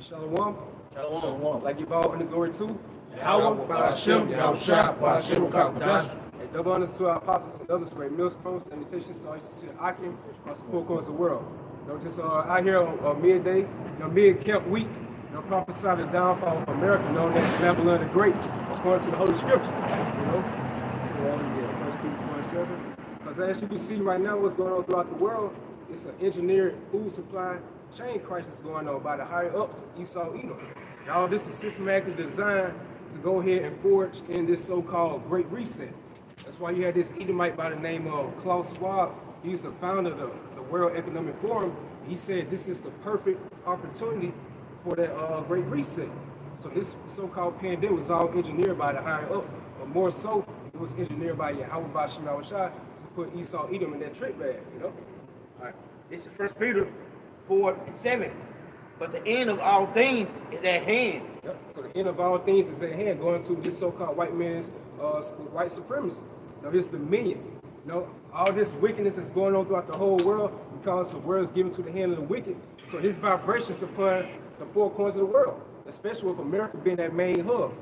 Shalom. Shalom. Like you've all in the glory too. Yahweh, Ba'ashem, Yahushua, Ba'ashem, Kakadash. And double honors to our apostles and others, great millstones, salutations to all you sincere Akim across the four corners of the world. Just out here on midday, mid-camp week, prophesied the downfall of America, known as Babylon the Great, according to the Holy Scriptures. First Peter 4:7. Because as you can see right now, what's going on throughout the world, it's an engineered food supply chain crisis going on by the higher ups of Esau Edom. All this is systematically designed to go ahead and forge in this so-called Great Reset. That's why you had this Edomite by the name of Klaus Schwab. He's the founder of the World Economic Forum. He said this is the perfect opportunity for that Great Reset. So this so-called pandemic was all engineered by the higher ups, but more so, it was engineered by Yahweh Ba'ashem Yahushua to put Esau Edom in that trick bag, All right. This is 1 Peter 4:7. But the end of all things is at hand. Yep. So the end of all things is at hand, going to this so-called white man's white supremacy. His dominion. All this wickedness that's going on throughout the whole world because the world is given to the hand of the wicked. So this vibrations upon the four corners of the world, especially with America being that main hub,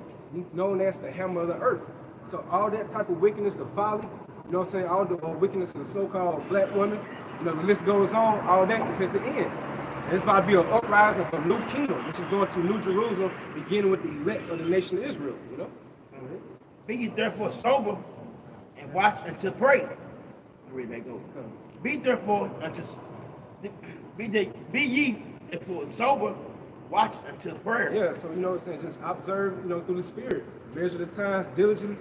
known as the hammer of the earth. So all that type of wickedness, the folly, all the wickedness of the so-called black women, the list goes on, all that is at the end. And it's about to be an uprising of a new kingdom, which is going to New Jerusalem, beginning with the elect of the nation of Israel, Be ye therefore sober and watch until pray. Read that go. Be therefore be ye therefore sober, watch until prayer. Yeah, so it's saying just observe, through the spirit. Measure the times diligently,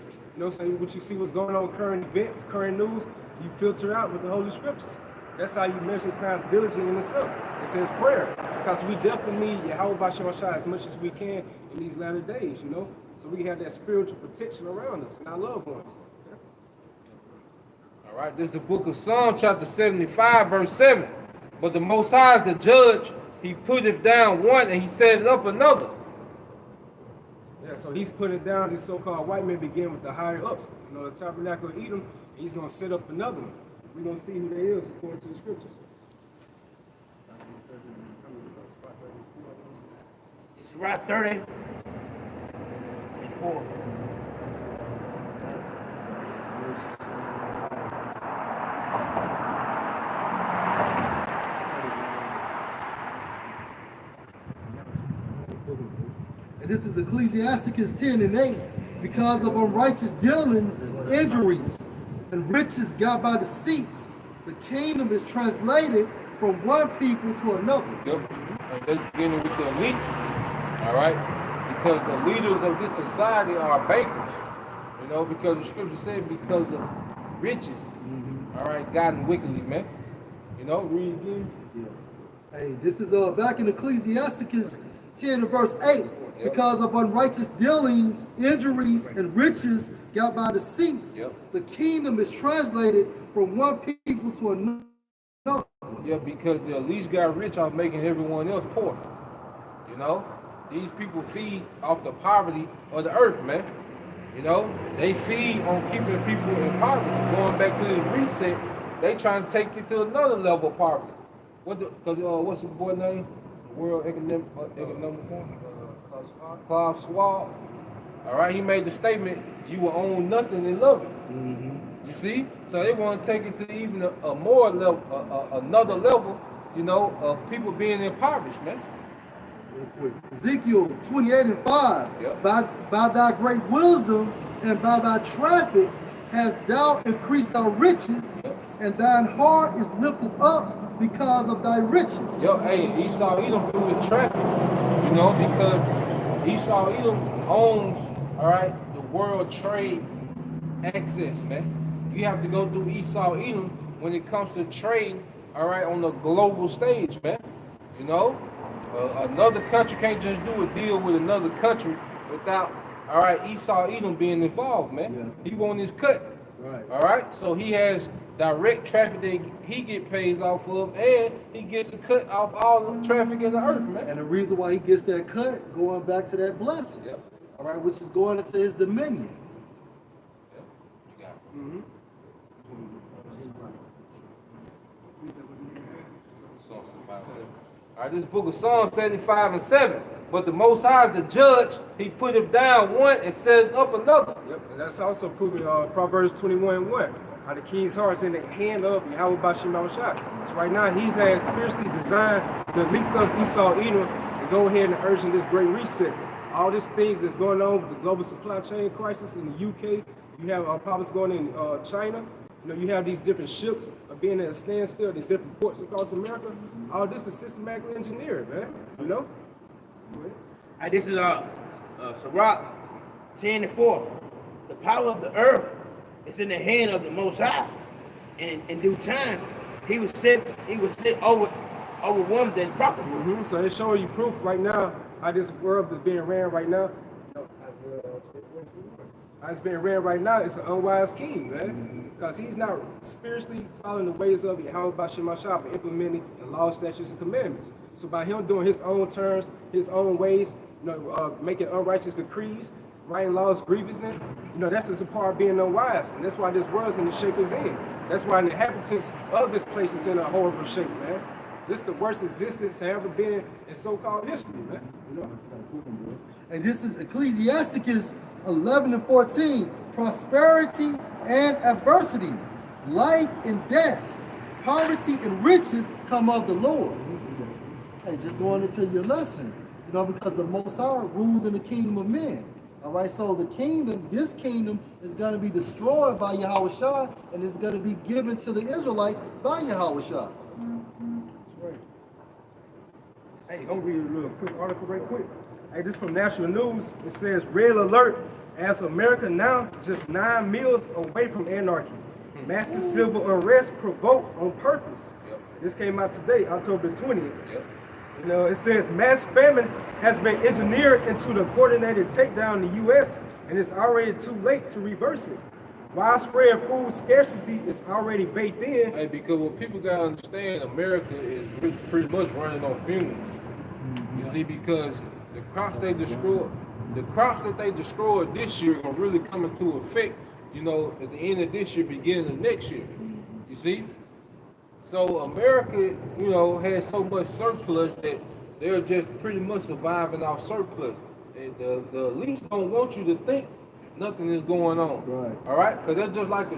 saying what you see what's going on, current events, current news, you filter out with the Holy Scriptures. That's how you measure times diligently in itself. It says prayer. Because we definitely need Yahweh Ba'ashem Yahushua as much as we can in these latter days, so we can have that spiritual protection around us and our loved ones. All right, this is the book of Psalms, chapter 75, verse 7. But the Most High is the judge. He putteth down one and he set up another. Yeah, so he's putting down these so-called white men, begin with the higher ups. The tabernacle of Edom, and he's going to set up another one. We're going to see who they is according to the scriptures. It's right 30 and 4. And this is Ecclesiasticus 10 and 8. Because of unrighteous dealings, injuries, and riches got by deceit, the kingdom is translated from one people to another. Yep. And they're beginning with the elites, all right? Because the leaders of this society are bankers, because the scripture said because of riches, all right, gotten wickedly, man. Read again. Yeah. Hey, this is back in Ecclesiasticus 10 and verse 8. Because of unrighteous dealings, injuries, and riches got by deceit, the kingdom is translated from one people to another. Yeah, because the elites got rich off making everyone else poor. These people feed off the poverty of the earth, man. They feed on keeping people in poverty. Going back to the reset, they trying to take it to another level of poverty. What's the boy name? World Economic Forum? Klaus Schwab. All right, he made the statement, you will own nothing and love it. You see? So they want to take it to even a more level, another level, of people being impoverished, man. Ezekiel 28 and 5. Yep. By thy great wisdom and by thy traffic hast thou increased thy riches, and thine heart is lifted up because of thy riches. Hey, Esau Edom through his traffic, because Esau Edom owns, all right, the world trade access, man. You have to go through Esau Edom when it comes to trade, all right, on the global stage, man. Another country can't just do a deal with another country without, all right, Esau Edom being involved, man. He wants his cut. Right. All right, so he has direct traffic that he get paid off of, and he gets a cut off all the traffic in the earth, man. And the reason why he gets that cut, going back to that blessing, all right, which is going into his dominion. Yep. You got it. All right, this book of Psalms 75 and 7. But the Most High is the judge. He put it down one and set it up another. Yep, and that's also proven Proverbs 21 and 1. How the king's heart is in the hand of Yahweh Bashim Shah. So right now he's had spiritually designed the leaks of Esau Edom to go ahead and urging this great reset. All these things that's going on with the global supply chain crisis in the UK. You have problems going in China. You know, you have these different ships being at a standstill in different ports across America. All this is systematically engineered, man. You know? This is Sirach 10 and 4. The power of the earth is in the hand of the Most High. And in due time, he was set over one that's profitable. So they're showing you proof right now how this world is being ran right now. How it's being ran right now, it's an unwise king, man. Because he's not spiritually following the ways of Yahweh Bashim Shah, but implementing the laws, statutes, and commandments. So by him doing his own terms, his own ways, you know, making unrighteous decrees, writing laws, grievousness, you know, that's just a part of being unwise. And that's why this world's in the shape it's in. That's why the inhabitants of this place is in a horrible shape, man. This is the worst existence that ever been in so-called history, man. You know? And this is Ecclesiasticus 11 and 14. Prosperity and adversity, life and death, poverty and riches come of the Lord. Hey, just going into your lesson, you know, because the Most High rules in the kingdom of men. All right, so the kingdom, this kingdom is going to be destroyed by Yahweh Shah, and it's going to be given to the Israelites by Yahweh Shah. Hey, I'm gonna read a little quick article right quick. Hey, this from National News. It says, red alert, as America now just 9 meals away from anarchy. Massive civil unrest provoked on purpose. This came out today, October 20th. You know, it says mass famine has been engineered into the coordinated takedown in the U.S. and it's already too late to reverse it. Widespread food scarcity is already baked in. Hey, because what people gotta understand, America is pretty much running on fumes. You see, because the crops that they destroyed this year are gonna really come into effect, you know, at the end of this year, beginning of next year. You see? So America, you know, has so much surplus that they're just pretty much surviving off surplus. And the elites don't want you to think nothing is going on. Right. All right? Because that's just like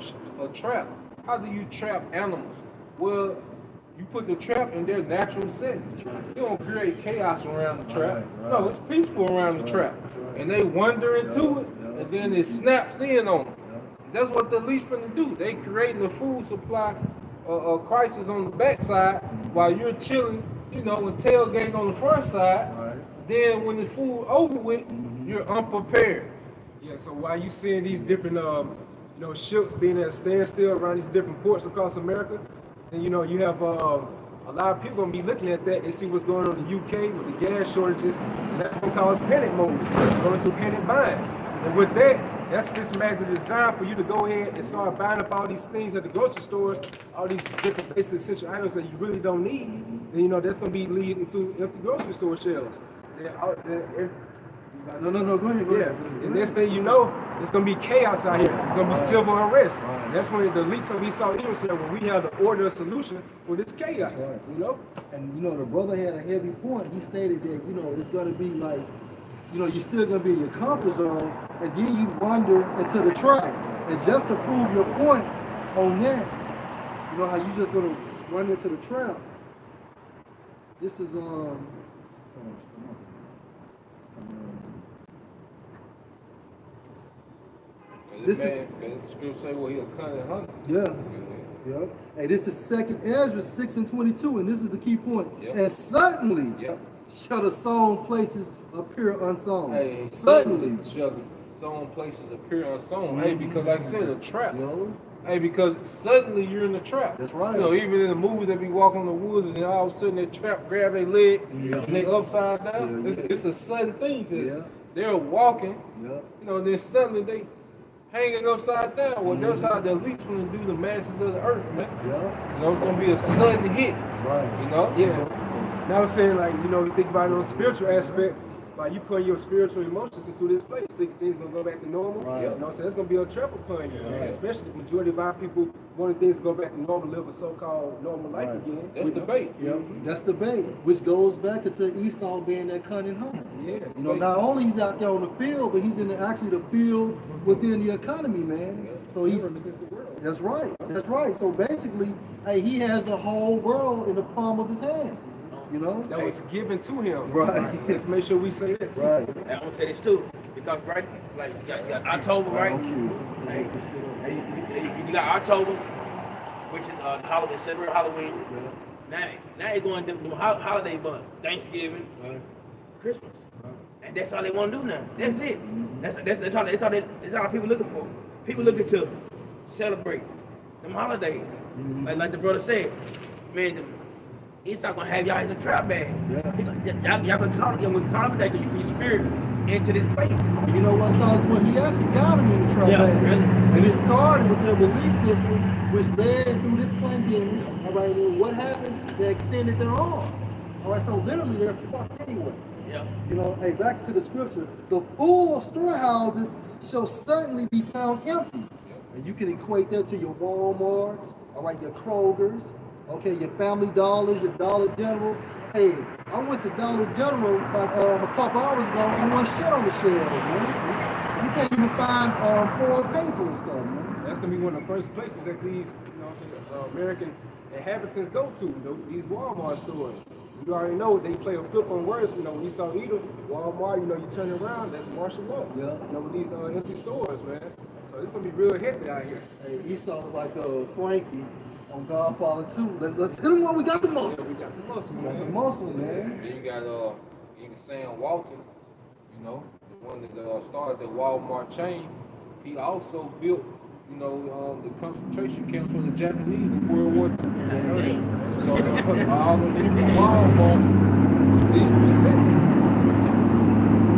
a trap. How do you trap animals? Well, you put the trap in their natural setting. You don't create chaos around the trap. Right. No, it's peaceful around the trap. And they wander into it, and then it snaps in on them. That's what the elites finna do. They creating a food supply crisis on the backside while you're chilling, you know, and tailgating on the front side. Right. Then when the food over with, you're unprepared. Yeah, so while you seeing these different, you know, ships being at a standstill around these different ports across America, then, you know, you have a lot of people gonna be looking at that and see what's going on in the UK with the gas shortages, and that's gonna cause panic mode, going into panic buying. And with that, that's systematically designed for you to go ahead and start buying up all these things at the grocery stores, all these different basic essential items that you really don't need. And, you know, that's gonna be leading to empty grocery store shelves. No, go ahead. And next thing you know, it's gonna be chaos out here. It's gonna be civil unrest. And that's when the elites of Esau Edom said, well, we have to order a solution for this chaos. Right. You know? And you know, the brother had a heavy point. He stated that, you know, it's gonna be like, you know, you're still gonna be in your comfort zone, and then you wander into the trap. And just to prove your point on that, you know how you just gonna run into the trap. This is This man, scripture say, well, he'll cut it 100. Yeah. Hey, this is 2nd Ezra 6 and 22, and this is the key point. Yep. And suddenly shall the sown places appear unsown. Hey, suddenly shall the sown places appear unsown. Hey, because like I said, a trap. You know? Hey, because suddenly you're in the trap. That's right. You know, even in the movies, they be walking in the woods, and then all of a sudden that trap grab their leg, and they upside down. It's a sudden thing, because they're walking, you know, and then suddenly they hanging upside down. Well, that's how the elites want to do the masses of the earth, man. You know, it's going to be a sudden hit. Right. You know? Yeah. Now I'm saying, like, you know, you think about it on a spiritual aspect, by you putting your spiritual emotions into this place, things gonna go back to normal. Right. You know what I'm saying? It's gonna be a trap upon you, man. Right. Especially the majority of our people wanting things to go back to normal, live a so-called normal life Right. again. That's debate. Yep, that's debate, which goes back into Esau being that cunning hunter. Yeah. You know, not only he's out there on the field, but he's in actually the field within the economy, man. So he's represents the world. that's right. That's right. So basically, hey, he has the whole world in the palm of his hand. You know? That was given to him. Right. Let's make sure we say that too. Right. And I'm gonna say this too, because right, like you got October, right? You got October, which is Halloween, celebrate Halloween. Now you're going to do holiday month, Thanksgiving, Christmas, and that's all they want to do now. That's it. That's all people looking for. People looking to celebrate them holidays. Like the brother said, man. Esau gonna have y'all in the trap bag. Yeah. Y'all gonna call him that you bring your spirit into this place. You know what? When he actually got him in the trouble, really. And it started with their belief system, which led through this pandemic. All right, well, what happened? They extended their arm. All right, so literally they're fucked anyway. Yeah. You know, hey, back to the scripture. The full storehouses shall certainly be found empty. And you can equate that to your Walmarts, all right, your Krogers, okay, your Family Dollars, your Dollar Generals. Hey, I went to Dollar General like a couple hours ago and one shit on the shelves, man. You can't even find foil paper and stuff, man. That's gonna be one of the first places that these, you know what I'm saying, American inhabitants go to, you know, these Walmart stores. You already know they play a flip on words, you know, when Esau Edom, Walmart, you know, you turn around, that's martial law. Yeah. You know, with these empty stores, man. So it's gonna be real hectic out here. Hey, Esau was like Frankie on Godfather 2. Let's hit him while we got the muscle. We got the muscle, We got the man. muscle, man. Then you got even Sam Walton, you know, the one that started the Walmart chain. He also built, you know, the concentration camps for the Japanese in World War II. So all the different Walmart, see, it makes sense.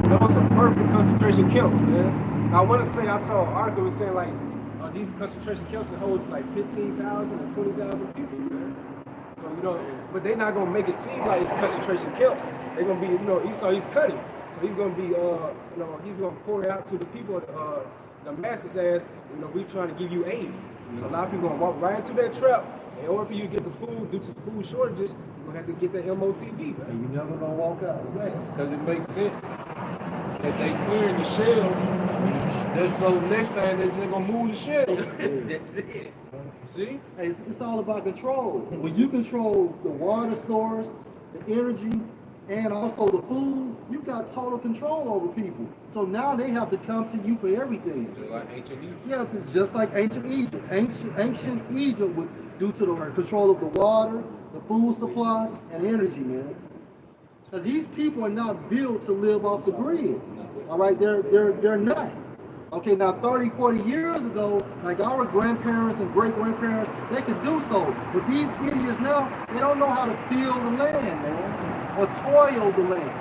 Those are perfect concentration camps, man. I want to say I saw an article that saying like these concentration camps can hold to like 15,000 or 20,000 people, man. So you know, but they're not gonna make it seem like it's concentration camps. They're gonna be, you know, Esau, he's cutting, so he's gonna be, you know, he's gonna pour it out to the people, the masses as, you know, we trying to give you aid. So a lot of people gonna walk right into that trap. In order for you to get the food, due to the food shortages, you're gonna have to get that MOTV, man. And you never gonna walk out. Exactly. Because it makes sense that they clearing the shelves. That's so next time they're just gonna move the shelves. That's it. See? Hey, it's all about control. When you control the water source, the energy, and also the food, you got total control over people. So now they have to come to you for everything. Just like ancient Egypt. Yeah, just like ancient Egypt. Ancient Egypt, due to the control of the water, the food supply, and energy, man. Because these people are not built to live off the grid. All right, they're not. Okay, now 30, 40 years ago, like our grandparents and great-grandparents, they could do so. But these idiots now, they don't know how to till the land, man, or toil the land.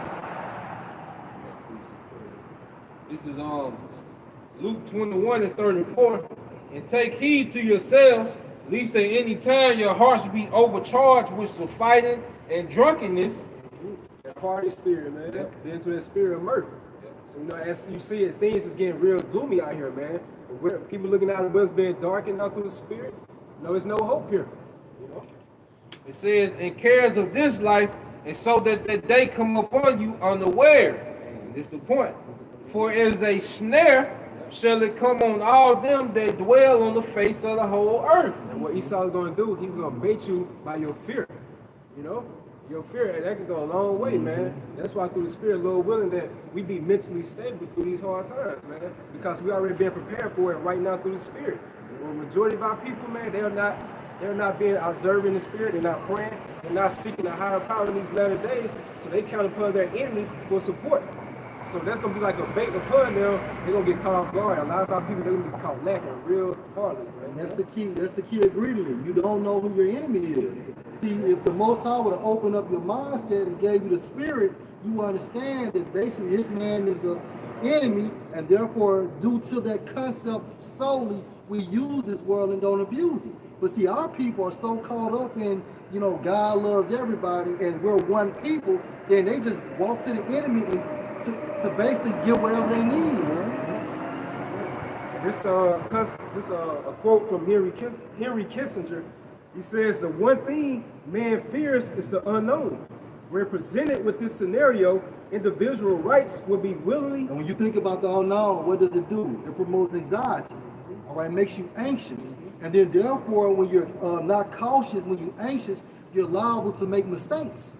This is Luke 21 and 34. And take heed to yourselves, lest at any time your hearts be overcharged with some fighting and drunkenness. That party spirit, man. Get into that spirit of murder. So, you know, as you see it, things is getting real gloomy out here, man. People looking out at what's being darkened out through the spirit. No, there's no hope here. You know? It says, in cares of this life, and so that the day come upon you unawares. And this is the point. For as a snare shall it come on all them that dwell on the face of the whole earth. And what Esau is going to do, he's going to bait you by your fear. You know? Your fear, that can go a long way, man. That's why through the spirit, Lord willing, that we be mentally stable through these hard times, man. Because we already been prepared for it right now through the spirit. The majority of our people, man, they're not being observing the spirit, they're not praying, they're not seeking a higher power in these latter days, so they count upon their enemy for support. So that's gonna be like a bait upon them, they're gonna get caught off guard. A lot of our people, they're gonna be caught lacking real hardly, man. That's the key ingredient. You don't know who your enemy is. See, if the Most High would have opened up your mindset and gave you the spirit, you understand that basically this man is the enemy, and therefore, due to that concept solely, we use this world and don't abuse it. But see, our people are so caught up in, you know, God loves everybody and we're one people, then they just walk to the enemy and to basically get whatever they need, man. This a quote from Henry Kissinger. He says, "The one thing man fears is the unknown. When presented with this scenario, individual rights will be willingly." And when you think about the unknown, what does it do? It promotes anxiety. All right, it makes you anxious. And then therefore, when you're not cautious, when you're anxious, you're liable to make mistakes.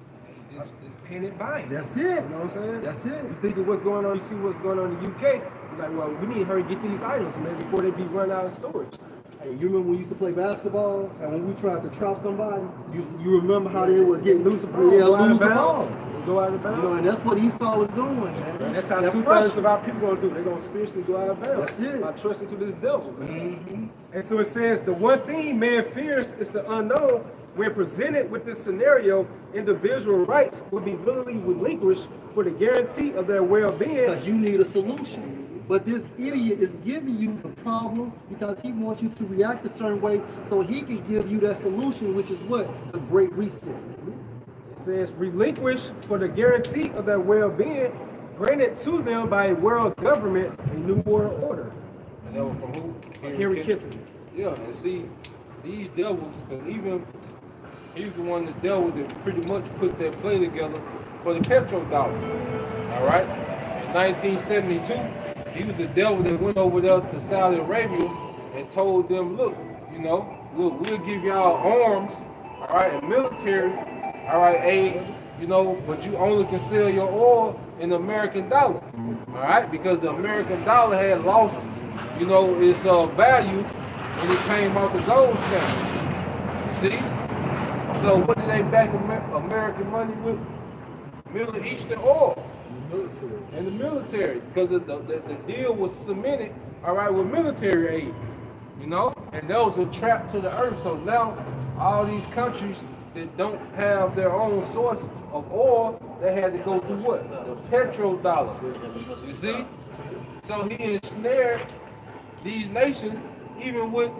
It's panic buying. That's it. You know what I'm saying? That's it. You think of what's going on, you see what's going on in the UK, you're like, well, we need to hurry get these items, man, before they be run out of storage. Hey, you remember when we used to play basketball, and when we tried to trap somebody, you remember how they would get loose, Go out lose of the bounds. ball. Go out of bounds. You know, and that's what Esau was doing, man. And that's how That 2/3 pressure. of our people gonna do. They're gonna spiritually go out of bounds. That's it. By trusting to this devil. And so it says, the one thing man fears is the unknown. When presented with this scenario, individual rights will be willingly relinquished for the guarantee of their well-being. Because you need a solution. But this idiot is giving you the problem because he wants you to react a certain way so he can give you that solution, which is what? The Great Reset. It says, relinquished for the guarantee of their well-being, granted to them by a world government, a new world order. And that was from who? Henry Kissinger. Yeah, and see, these devils, because even he's the one that dealt with it, pretty much put that play together for the petrodollar. All right? In 1972, he was the devil that went over there to Saudi Arabia and told them, look, we'll give y'all arms, all right, and military, all right, aid, but you only can sell your oil in the American dollar, all right, because the American dollar had lost, its value when it came out the gold standard. See? So what did they back American money with? Middle Eastern oil. And the military, because the deal was cemented, all right, with military aid, and that was a trap to the earth. So now all these countries that don't have their own source of oil, they had to go through what? The petrodollar. You see? So he ensnared these nations even with,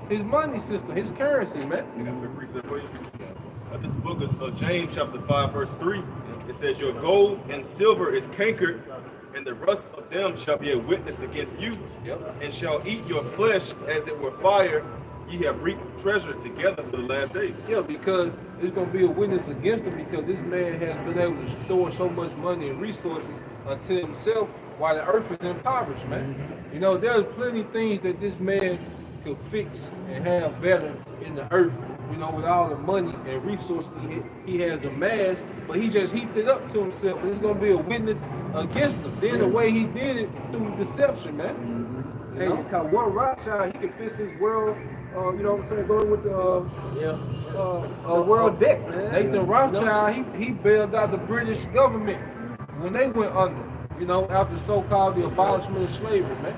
his money system, his currency, man. I got a quick precept for you. This book of James, chapter 5, verse 3, it says, your gold and silver is cankered, and the rust of them shall be a witness against you, and shall eat your flesh as it were fire. Ye have reaped treasure together for the last days. Yeah, because it's going to be a witness against him because this man has been able to store so much money and resources unto himself while the earth is impoverished, man. There's plenty of things that this man could fix and have better in the earth, with all the money and resources he has amassed, but he just heaped it up to himself, and it's going to be a witness against him. Then the way he did it through deception, man. Hey, because one Rothschild, he can fix his world, going with the world debt, man. Nathan Rothschild, he bailed out the British government when they went under, after so-called the abolishment of slavery, man.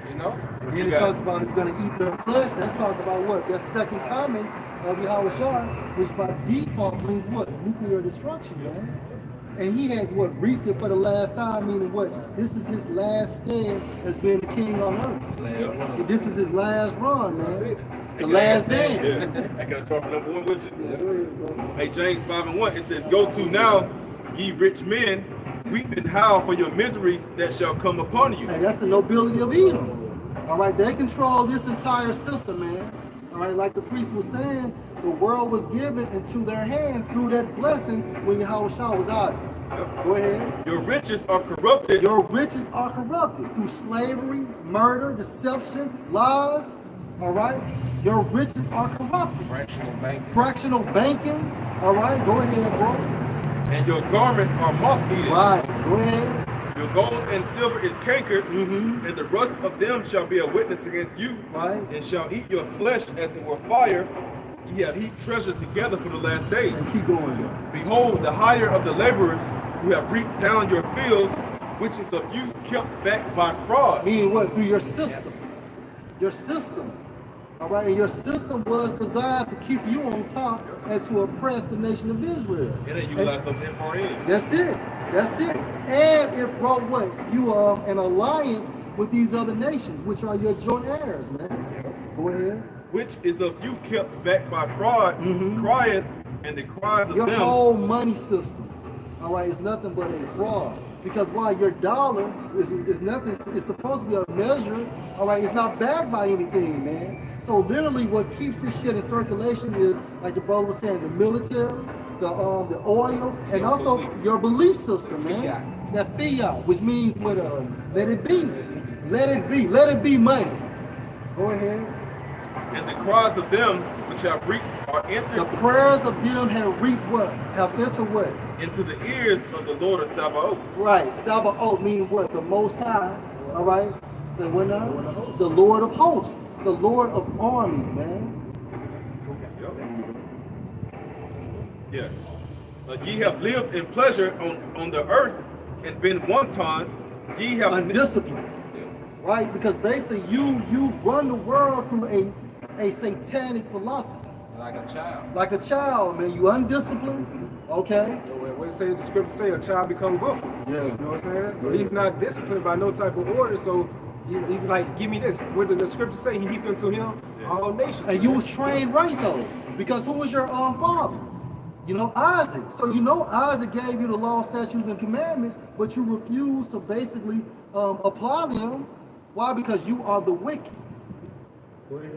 And then it talks about it's going to eat their flesh. Let's talk about what? That second comment of Yahushua, which by default means what? Nuclear destruction, man. And he has what? Reaped it for the last time, meaning what? This is his last stand as being the king on earth. This is his last run, man. The last dance. I got to start from number 1 with you. Yeah, go ahead, bro. Hey, James 5:1, it says, go to now, ye rich men, weep and howl for your miseries that shall come upon you. Hey, that's the nobility of Edom. All right, they control this entire system, man. All right, like the priest was saying, the world was given into their hand through that blessing when Yahushua was Isaac. Go ahead. Your riches are corrupted. Your riches are corrupted through slavery, murder, deception, lies. All right, your riches are corrupted. Fractional banking. All right, go ahead, bro. And your garments are moth-eaten. Right, go ahead. Your gold and silver is cankered, and the rust of them shall be a witness against you, Right. and shall eat your flesh as it were fire. Ye have heaped treasure together for the last days. Let's keep going there. Behold, the hire of the laborers who have reaped down your fields, which is of you kept back by fraud. Meaning what? Through your system. Your system. All right, and your system was designed to keep you on top and to oppress the nation of Israel. And they utilize those FRN. That's it. That's it. And it brought what? You are an alliance with these other nations, which are your joint heirs, man. Go ahead. Which is of you kept back by fraud, crieth, and the cries of Your them. whole money system. all right, is nothing but a fraud. Because while your dollar is nothing, it's supposed to be a measure, all right, it's not backed by anything, man. So literally what keeps this shit in circulation is, like the brother was saying, the military, the oil, and also your belief system, man. That fiat, which means what, let it be. Let it be. Let it be money. Go ahead. And the cries of them which have reaped are entered. The prayers of them have reaped what? Have entered what? Into the ears of the Lord of Sabaoth. Right. Sabaoth meaning what? The Most High. All right. Say what now? The Lord of hosts. The Lord of armies, man. Yeah. Ye have lived in pleasure on the earth and been wanton. Ye have undisciplined. Right? Because basically you run the world through a satanic philosophy. Like a child. Like a child, man. You undisciplined. Okay. What say the scripture say? A child becomes willful. Yeah. You know what I'm saying? So he's not disciplined by no type of order. So he's like, give me this. What did the scripture say? He heaped into him all nations. And you was trained right though, because who was your father? You know, Isaac. So you know Isaac gave you the law, statutes, and commandments, but you refused to basically apply them. Why? Because you are the wicked. Go ahead.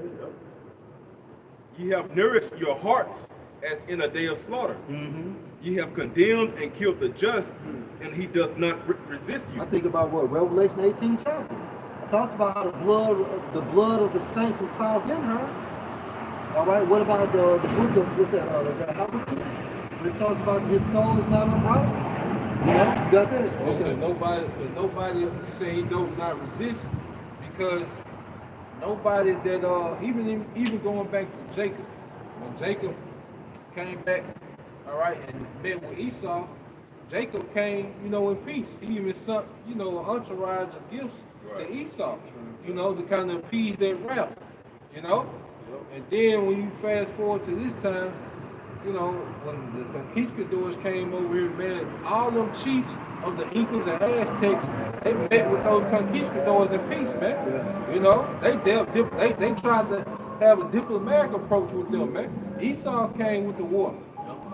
Ye have nourished your hearts as in a day of slaughter. Ye have condemned and killed the just, and he doth not resist you. I think about what Revelation 18 chapter. It talks about how the blood of the saints was found in her. All right. What about the book of what's that? Is that Habakkuk? When it talks about his soul is not upright. Yeah, you got that? Okay. Nobody. You say he does not resist because nobody that even going back to Jacob, when Jacob came back, all right, and met with Esau, Jacob came, in peace. He even sent, an entourage of gifts to Esau, to kind of appease that wrath, And then when you fast forward to this time, when the conquistadors came over here, man, all them chiefs of the Incas and Aztecs, they met with those conquistadors in peace, man. They tried to have a diplomatic approach with them, man. Esau came with the war.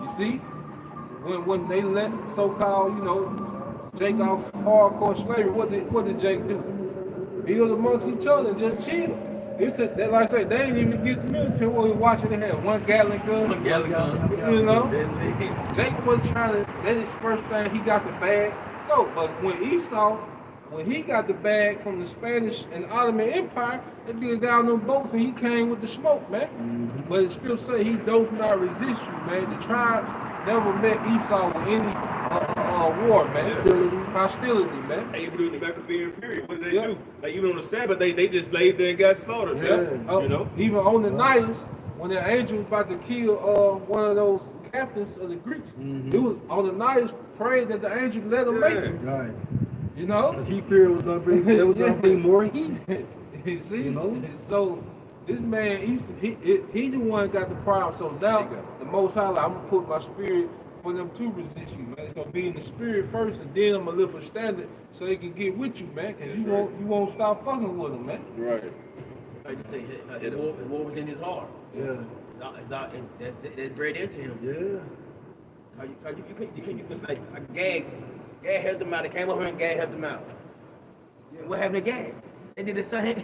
You see? When they let so-called, Jake off hardcore slavery, what did Jake do? Build amongst each other and just chill. Like I say, they didn't even get the military while we were watching. They had one Gatling gun. Jake wasn't trying to, that his first thing, he got the bag. No, but when he got the bag from the Spanish and Ottoman Empire, they did down them boats and he came with the smoke, man. But the scripture say he does not resist you, man. The tribes never met Esau with any war, man. Hostility, man. Hey, even in the Maccabean period, what did they do? Like even on the Sabbath, they just laid there and got slaughtered. Even on the Nilus, when the angel was about to kill one of those captains of the Greeks, it was on the Nilus prayed that the angel let him make it. Right. Because he feared was gonna bring more heat. You see? So this man, he the one that got the problem. So now the Most High, I'm gonna put my spirit for them to resist you, man. It's gonna be in the spirit first, and then I'm gonna lift a standard so they can get with you, man. Cause you won't stop fucking with them, man. Right. Like you say, the war was in his heart. Yeah. That's bred into him. Yeah. Cause you couldn't like Gag helped him out. They came over here and Gag helped him out. And what happened to Gag? They did the same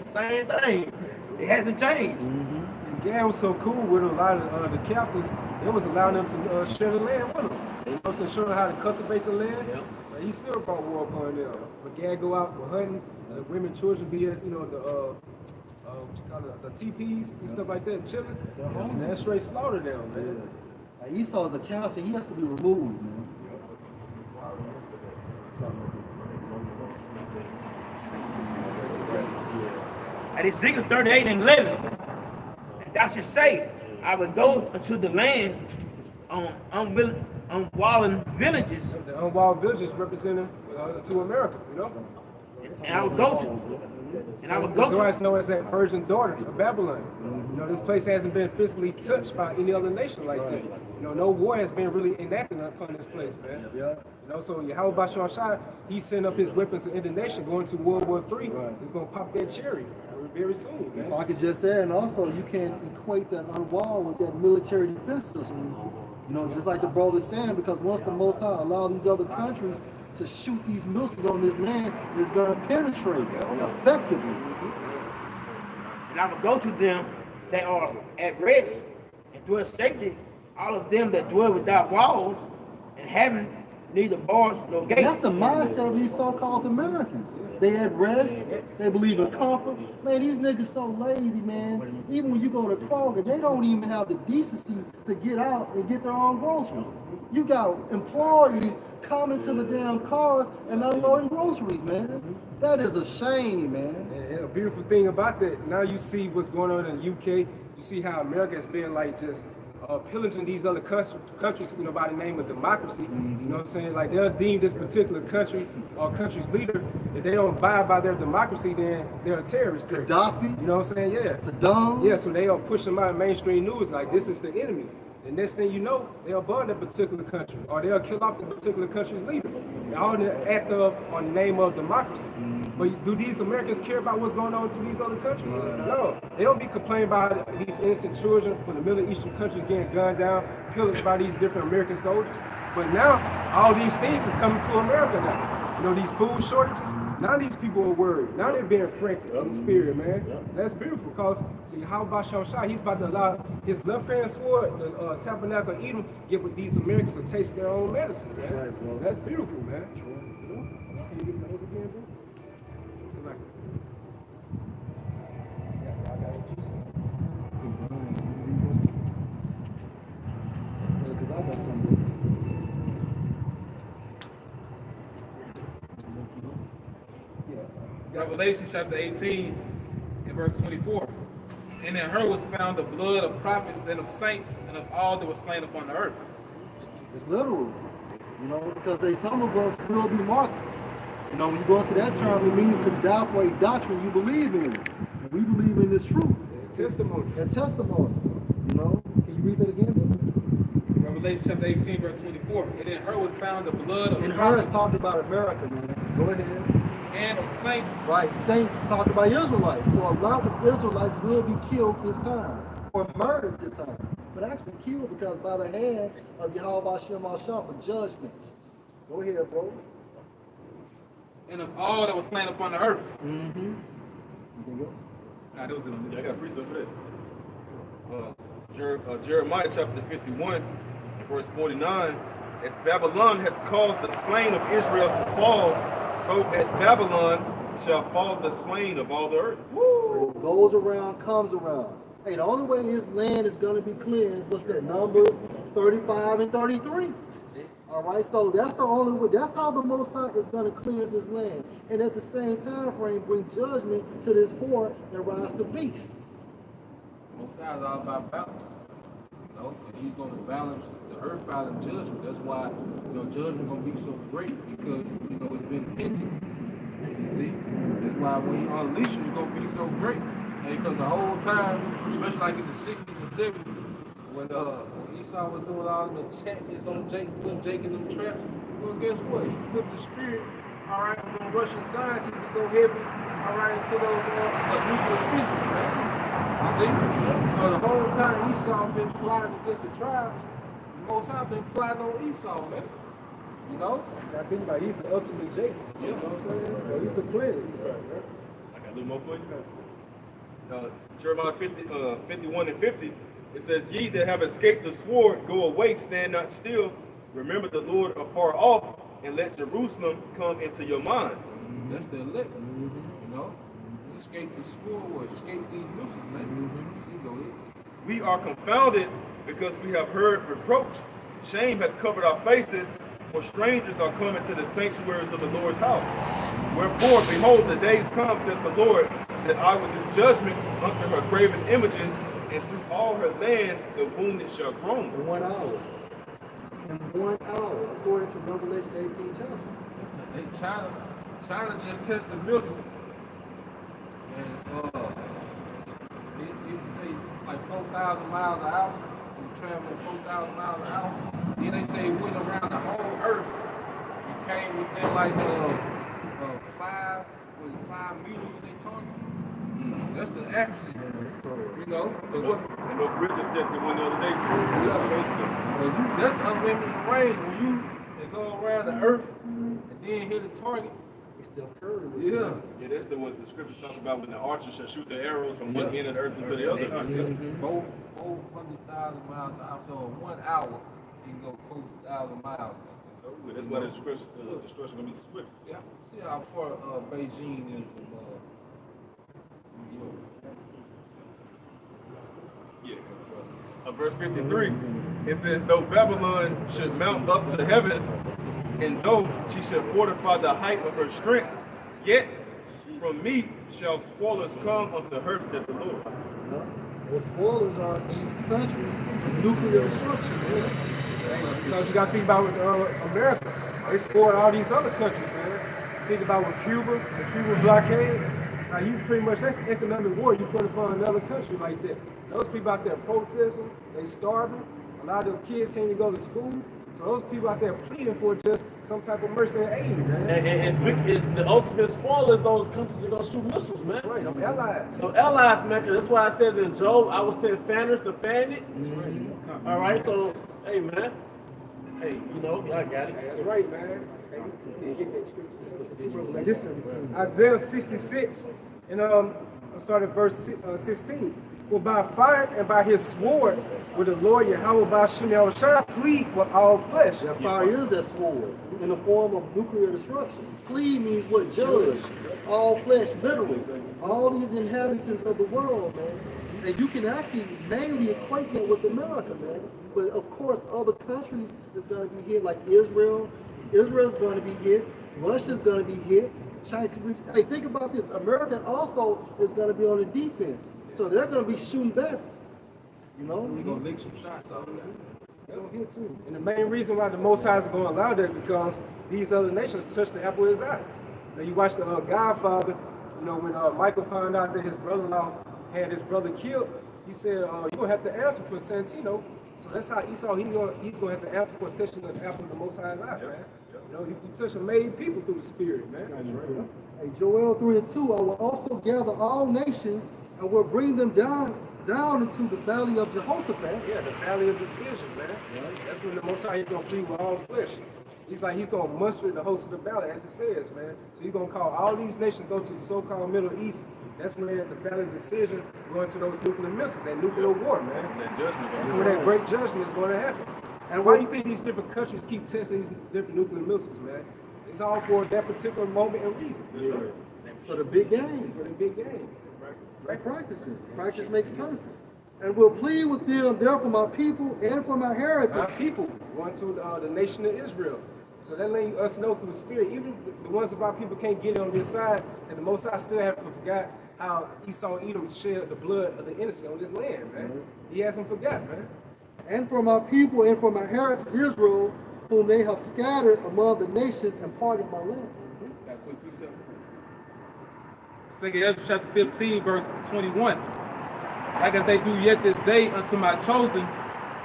thing. It hasn't changed. And Gad was so cool with a lot of the captains. They was allowing them to share the land with them. They also showing them how to cultivate the land. But he still brought war upon them. But Gad go out for hunting. The women, children be at the teepees and stuff like that, chilling. And that straight slaughter them, man. Esau's a counselor. He has to be removed, man. At Ezekiel 38 and 11, thou should say, I would go to the land on unwalled villages. The unwalled villages representing to America, And I would go to. And I would go to. It's known as that virgin daughter of Babylon. This place hasn't been physically touched by any other nation like that. No war has been really enacted upon this place, man. So Yahweh Bashar Shah, he sent up his weapons in the nation going to World War III. It's going to pop that cherry very soon, man. If I could just say, and also you can't equate that unwalled with that military defense system. You know, just like the brother's saying, because once the Most High allow these other countries to shoot these missiles on this land, it's going to penetrate effectively. And I will go to them that are at rest and dwell safely, all of them that dwell without walls and having neither bars nor gates. That's the mindset of these so-called Americans. They at rest, they believe in comfort. Man, these niggas so lazy, man. Even when you go to Kroger, they don't even have the decency to get out and get their own groceries. You got employees coming to the damn cars and unloading groceries, man. That is a shame, man. And a beautiful thing about that, now you see what's going on in the UK. You see how America has been like just pillaging these other countries, you know, by the name of democracy. You know what I'm saying? Like they'll deem this particular country or country's leader, if they don't abide by their democracy, then they're a terrorist. Gaddafi. You know what I'm saying? Yeah. Saddam. Yeah, so they are pushing my mainstream news like this is the enemy. The next thing you know, they'll burn that particular country, or they'll kill off the particular country's leader. All in the act of, or the name of democracy. But do these Americans care about what's going on to these other countries? No. They don't be complaining about these innocent children from the Middle Eastern countries getting gunned down, pillaged by these different American soldiers. But now, all these things is coming to America now. You know, these food shortages, now these people are worried. Now they're being frantic in the spirit, man. That's beautiful, because how about Shah? He's about to allow his left hand sword, the tabernacle of Edom, give with these Americans a taste of their own medicine. Man. That's right, bro. That's beautiful, man. Can you get the other again, bro? Select it. Yeah, I got it. Because I got something. Revelation chapter 18 and verse 24. And in her was found the blood of prophets and of saints and of all that were slain upon the earth. It's literal, you know, because some of us will be Marxists. You know, when you go into that term, it means to die for a doctrine you believe in. And we believe in this truth. Testimony. And testimony, you know. Can you read that again, bro? Revelation chapter 18 verse 24. And in her was found the blood of and prophets. her is talking about America, man. Go ahead. And of saints. Right, saints talk about Israelites. So a lot of Israelites will be killed this time, or murdered this time. But actually killed because by the hand of Yahweh Hashem Al-Shah for judgment. Go ahead, bro. And of all that was slain upon the earth. Mm-hmm. Anything else? Nah, that was it on Yeah, I got a precept for that. Jeremiah chapter 51, and verse 49. As Babylon had caused the slain of Israel to fall, so at Babylon shall fall the slain of all the earth. Woo! What goes around comes around. Hey, the only way his land is going to be cleansed, what's that, Numbers 35 and 33. All right, so that's the only way, that's how the Most High is going to cleanse this land. And at the same time frame, bring judgment to this port and rise the beast. Most High is all about balance. You know, and he's going to balance the earth out in judgment. That's why, you know, judgment going to be so great, because, you know, it's been pending. You see? That's why when he unleashes, it's going to be so great. And because the whole time, especially like in the 60s and 70s, when Esau was doing all the enchantments on Jake and them traps, well, guess what? He put the spirit, all right, on Russian scientists to go heavy, all right, into those nuclear physics, man. You see? So the whole time Esau been plotting against the tribes, Most High been plotting on Esau, man. You know? I think about he's the ultimate Jacob. You know what I'm saying? So he's a player. I got a little more for you. Jeremiah 51 and 50. It says, ye that have escaped the sword, go away, stand not still. Remember the Lord afar off, and let Jerusalem come into your mind. That's the elect, you know? Escape the sword or escape these missiles, man. See, go ahead. We are confounded because we have heard reproach. Shame hath covered our faces, for strangers are coming to the sanctuaries of the Lord's house. Wherefore, behold, the days come, saith the Lord, that I will do judgment unto her graven images, and through all her land the wounded shall groan. In 1 hour. In 1 hour, according to Revelation 18 chapter. Hey, China just tested missiles. And it say like 4,000 miles an hour. We're traveling 4,000 miles an hour. Then they say it went around the whole earth. It came within like 5 meters they talking. That's the accuracy. You know? And those bridges tested one the other day too. That's unlimited range. When you go around the earth and then hit a target. It's the curve. Yeah. Yeah, that's what the scripture talks about when the archer shall shoot the arrows from one end of the earth into the other. 400,000 miles an hour. So in 1 hour, you can go 4,000 miles. So that's why the destruction gonna be swift. Yeah. See how far Beijing is from Verse 53, it says, though Babylon should mount up to heaven, and though she should fortify the height of her strength, yet from me shall spoilers come unto her, said the Lord. The spoilers are these countries, nuclear destruction. Because you got to think about America. They spoiled all these other countries, man. Think about with Cuba, the Cuban blockade. Now you pretty much, that's economic war you put upon another country like that. Those people out there protesting, they starving. A lot of their kids can't even go to school. So those people out there pleading for just some type of mercy and aid, man. And the ultimate spoiler is those countries that gonna shoot missiles, man. That's right, them allies. So allies, man, because that's why it says in Job, I will send fanners to fan it. All right, so, hey, man. Hey, you know, y'all got it. That's right, man. This is Isaiah 66, and I started verse 16. For by fire and by his sword with the Lord Yahweh Bashim shall plead with all flesh. That fire is that sword in the form of nuclear destruction. Plead means what? Judge. All flesh, literally. All these inhabitants of the world, man. And you can actually mainly equate that with America, man. But of course, other countries is going to be hit, like Israel. Israel's going to be hit. Russia's going to be hit. China. Hey, think about this. America also is going to be on the defense. So they're going to be shooting back. You know? We're going to lick some shots out of that. They're going to hit too. And the main reason why the Most High is going to allow that because these other nations touch the apple of his eye. Now you watch the Godfather, you know, when Michael found out that his brother-in-law had his brother killed, he said, you're going to have to answer for Santino. So that's how Esau, he's going to have to answer for touching the apple of the Most High's eye, man. You know, he touched and made people through the Spirit, man. That's right. Hey, Joel 3:2, I will also gather all nations and will bring them down into the valley of Jehoshaphat. Yeah, the valley of decision, man. Right. That's when the Most High is going to plead with all flesh. He's going to muster the host of the valley, as it says, man. So he's going to call all these nations go to the so-called Middle East. That's when the valley of decision going to those nuclear missiles, that nuclear war, man. That's when that great judgment is going to happen. And why do you think these different countries keep testing these different nuclear missiles, man? It's all for that particular moment and reason. Yeah. For the big game. For the big game. They're practicing. Practice makes perfect. And we'll plead with them, therefore my people and for my heritage. Our people going to the nation of Israel. So that letting us know through the Spirit, even the ones of our people can't get on this side, and the Most High still haven't forgot how Esau and Edom shed the blood of the innocent on this land, man. He hasn't forgot, man. And for my people and for my heritage Israel, whom they have scattered among the nations and parted my land. Got a quick precept. 2 Ezra chapter 15, verse 21. Like as they do yet this day unto my chosen,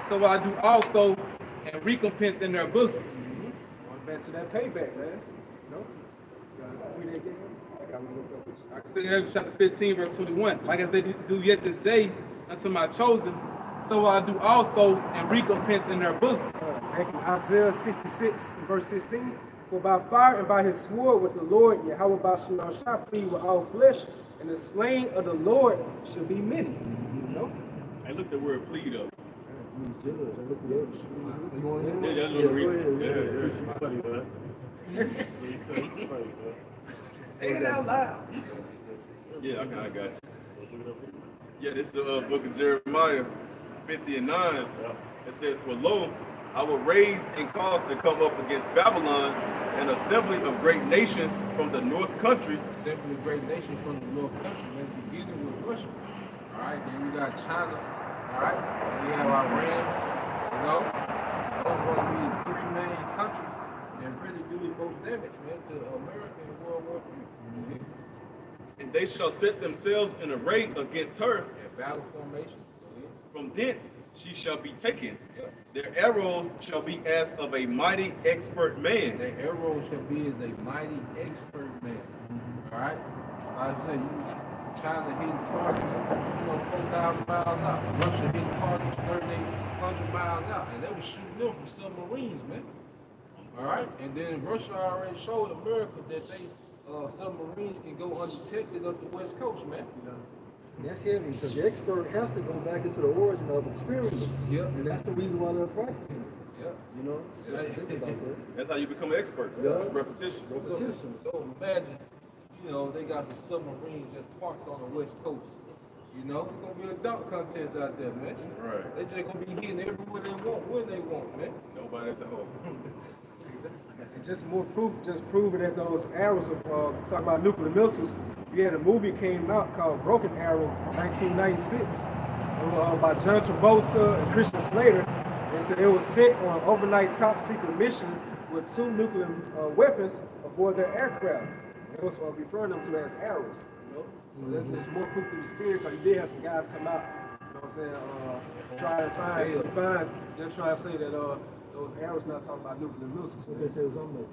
so I do also, and recompense in their bosom. Going back to that payback, man. No? Read that again. I got to look up with you. 2 Ezra chapter 15, verse 21. Like as they do yet this day unto my chosen, so I do also, and recompense in their bosom. Back in Isaiah 66, verse 16. For by fire and by his sword with the Lord, Yahweh Bashim shall plead with all flesh, and the slain of the Lord shall be many. You know? I looked at the word plead up. Yeah, Yeah, that's funny, man. Say it out loud. Yeah, I got it. Yeah, this is the book of Jeremiah 50 and 9. It says, for lo, I will raise and cause to come up against Babylon an assembly of great nations from the north country. Assembly of great nations from the north country, man, beginning with Russia. All right, then you got China. All right, we have Iran. You know, those are going to be 3 main countries that really do the most damage, man, to America in World War III. And they shall set themselves in array against her. Yeah, battle formation. From thence she shall be taken. Their arrows shall be as of a mighty expert man. Their arrows shall be as a mighty expert man. All right? Like I said, China hitting targets, 4,000 miles out. Russia hitting targets 3,800 miles out. And they were shooting them from submarines, man. All right? And then Russia already showed America that they submarines can go undetected up the West Coast, man. Yeah. That's heavy because the expert has to go back into the origin of experiments. Yep. And that's the reason why they're practicing. Yep. You know? That's the thing about that. That's how you become an expert. Yeah. Repetition. So imagine, they got some submarines just parked on the West Coast. It's gonna be a dunk contest out there, man. Right. They just gonna be hitting everywhere they want, when they want, man. Nobody at the hole. Just more proof, just proving that those arrows of talking about nuclear missiles. We had a movie came out called Broken Arrow, 1996, by John Travolta and Christian Slater. They said it was sent on an overnight top secret mission with 2 nuclear weapons aboard their aircraft. They was referring them to as arrows. So that's more proof to the spirit, because you did have some guys come out, try to find. They're trying to say that those arrows not talking about nuclear missiles. What they say was on there.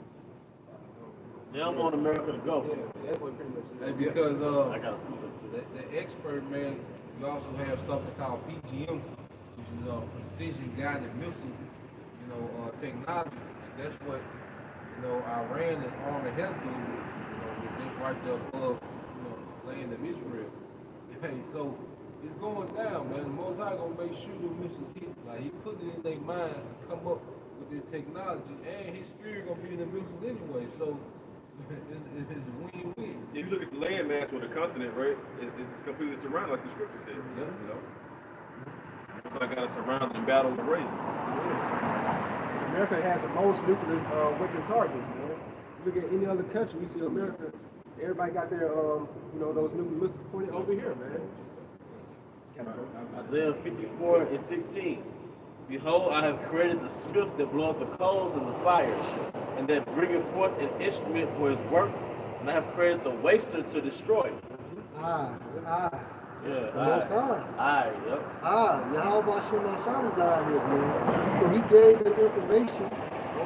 They don't want America to go. Yeah, that's what pretty much Hey, because I got to prove it too. the expert, man, you also have something called PGM, which is precision guided missile, technology. And that's what, Iran and army Hezbollah with, just right there above, the land of Israel. Hey, so it's going down, man. The Most High gonna make sure the missiles hit. Like, he put it in their minds to come up with this technology, and his spirit gonna be in the missiles anyway. So it's a win-win. If you look at the landmass or the continent, right, it's completely surrounded, like the scripture says. Yeah. So I got to surround and battle the raid. America has the most nuclear weapon targets, man. Look at any other country, we see America. Everybody got their, those nuclear missiles pointed over here, man. Isaiah 54:16. Behold, I have created the smith that bloweth the coals in the fire, and that bringeth forth an instrument for his work, and I have created the waster to destroy. Yahweh Shemashah is out his name. So he gave that information,